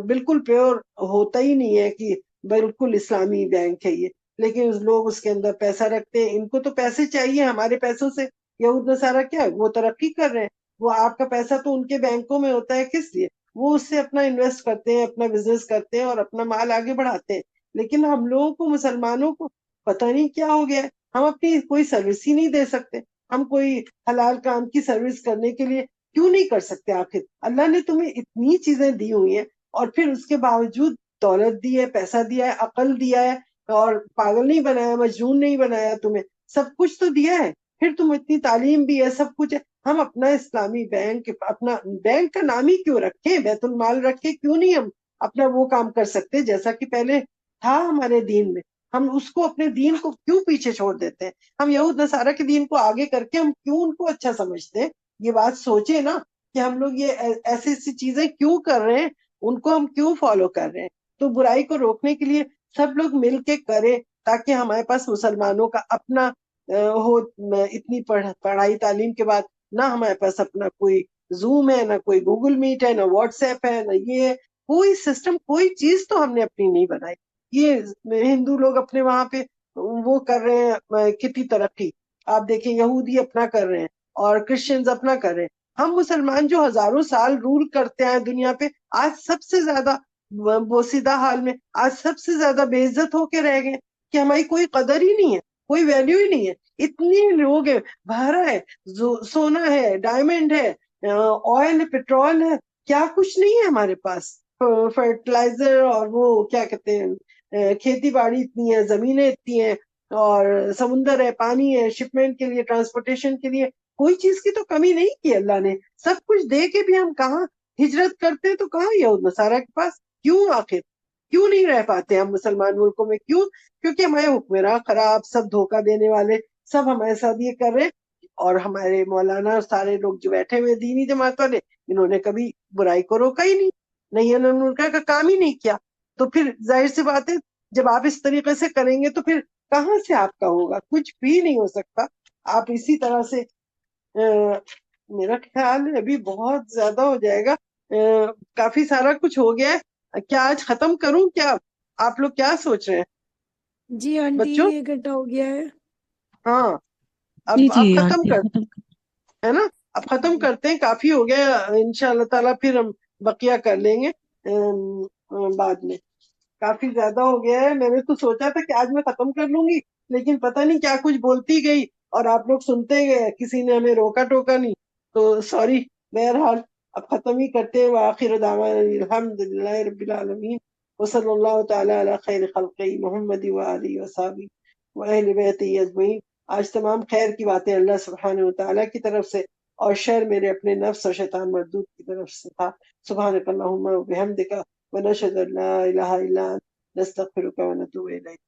بالکل پیور ہوتا ہی نہیں ہے کہ بالکل اسلامی بینک ہے یہ، لیکن لوگ اس کے اندر پیسہ رکھتے ہیں. ان کو تو پیسے چاہیے ہمارے پیسوں سے. یہود نصارہ کیا ہے، وہ ترقی کر رہے ہیں، وہ آپ کا پیسہ تو ان کے بینکوں میں ہوتا ہے، کس لیے؟ وہ اس سے اپنا انویسٹ کرتے ہیں، اپنا بزنس کرتے ہیں اور اپنا مال آگے بڑھاتے ہیں. لیکن ہم لوگوں کو، مسلمانوں کو پتہ نہیں کیا ہو گیا ہے، ہم اپنی کوئی سروس ہی نہیں دے سکتے. ہم کوئی حلال کام کی سروس کرنے کے لیے کیوں نہیں کر سکتے؟ آخر اللہ نے تمہیں اتنی چیزیں دی ہوئی ہیں اور پھر اس کے باوجود دولت دی ہے، پیسہ دیا ہے، عقل دیا ہے، اور پاگل نہیں بنایا، مجنون نہیں بنایا تمہیں، سب کچھ تو دیا ہے. پھر تم اتنی تعلیم بھی ہے، سب کچھ ہے. ہم اپنا اسلامی بینک، اپنا بینک کا نام ہی کیوں رکھیں؟ بیت المال رکھے کیوں نہیں ہم اپنا وہ کام کر سکتے جیسا کہ پہلے تھا ہمارے دین میں؟ ہم اس کو، اپنے دین کو کیوں پیچھے چھوڑ دیتے ہیں؟ ہم یہود نصارہ کے دین کو آگے کر کے ہم کیوں ان کو اچھا سمجھتے ہیں؟ یہ بات سوچے نا کہ ہم لوگ یہ ایسی ایسی چیزیں کیوں کر رہے ہیں، ان کو ہم کیوں فالو کر رہے ہیں. تو برائی کو روکنے کے لیے سب لوگ مل کے کریں، تاکہ ہمارے پاس مسلمانوں کا اپنا ہو. اتنی پڑھائی تعلیم کے بعد نہ ہمارے پاس اپنا کوئی زوم ہے، نہ کوئی گوگل میٹ ہے، نہ واٹس ایپ ہے، نہ یہ ہے. کوئی سسٹم، کوئی چیز تو ہم نے اپنی نہیں بنائی. یہ ہندو لوگ اپنے وہاں پہ وہ کر رہے ہیں کتنی ترقی. آپ دیکھیں یہودی اپنا کر رہے ہیں اور کرسچنز اپنا کر رہے ہیں. ہم مسلمان جو ہزاروں سال رول کرتے ہیں دنیا پہ، آج سب سے زیادہ بوسیدہ حال میں، آج سب سے زیادہ بے عزت ہو کے رہ گئے کہ ہماری کوئی قدر ہی نہیں ہے، کوئی ویلیو ہی نہیں ہے. اتنے لوگ ہیں، بھارا ہے، سونا ہے، ڈائمنڈ ہے، آئل ہے، پیٹرول ہے، کیا کچھ نہیں ہے ہمارے پاس. فرٹیلائزر اور وہ کیا کہتے ہیں، کھیتی باڑی اتنی ہے، زمینیں اتنی ہیں، اور سمندر ہے، پانی ہے، شپمنٹ کے لیے، ٹرانسپورٹیشن کے لیے کوئی چیز کی تو کمی نہیں کی اللہ نے. سب کچھ دے کے بھی ہم کہاں ہجرت کرتے ہیں؟ تو کہاں یہود نصارہ کے پاس کیوں؟ آخر کیوں نہیں رہ پاتے ہم مسلمان ملکوں میں؟ کیوں؟ کیونکہ ہمارے حکمراں خراب، سب دھوکہ دینے والے، سب ہمارے ساتھ یہ کر رہے ہیں. اور ہمارے مولانا اور سارے لوگ جو بیٹھے ہوئے دینی جماعت والے، انہوں نے کبھی برائی کو روکا ہی نہیں، نہیں انہوں نے ان کا کام ہی نہیں کیا. تو پھر ظاہر سی بات ہے، جب آپ اس طریقے سے کریں گے تو پھر کہاں سے آپ کا ہوگا؟ کچھ بھی نہیں ہو سکتا. آپ اسی طرح سے میرا خیال ہے ابھی بہت زیادہ ہو جائے گا. کافی سارا کچھ ہو گیا ہے. کیا آج ختم کروں؟ کیا آپ لوگ کیا سوچ رہے ہیں جی آنٹی بچوں؟ 1 گھنٹہ ہو گیا ہے. ہاں، جی اب جی ختم آنٹی کر، ختم ہے نا؟ اب ختم کرتے ہیں، کافی ہو گیا. انشاءاللہ تعالیٰ پھر ہم بقیہ کر لیں گے بعد میں. کافی زیادہ ہو گیا ہے. میں نے تو سوچا تھا کہ آج میں ختم کر لوں گی، لیکن پتہ نہیں کیا کچھ بولتی گئی اور آپ لوگ سنتے گئے، کسی نے ہمیں روکا ٹوکا نہیں، تو سوری. بہرحال اب ختم ہی کرتے ہیں. وآخر دعوانا الحمدللہ رب العالمین، وصلی اللہ تعالی علی خیر خلقہ محمد وآلہ وصحبہ وأہل بیتہ اجمعین. آج تمام خیر کی باتیں اللہ سبحانہ وتعالیٰ کی طرف سے، اور شر میرے اپنے نفس اور شیطان مردود کی طرف سے تھا. سبحانک اللہم وبحمدک ونشہد ان لا الہ الا انت نستغفرک ونتوب الیک.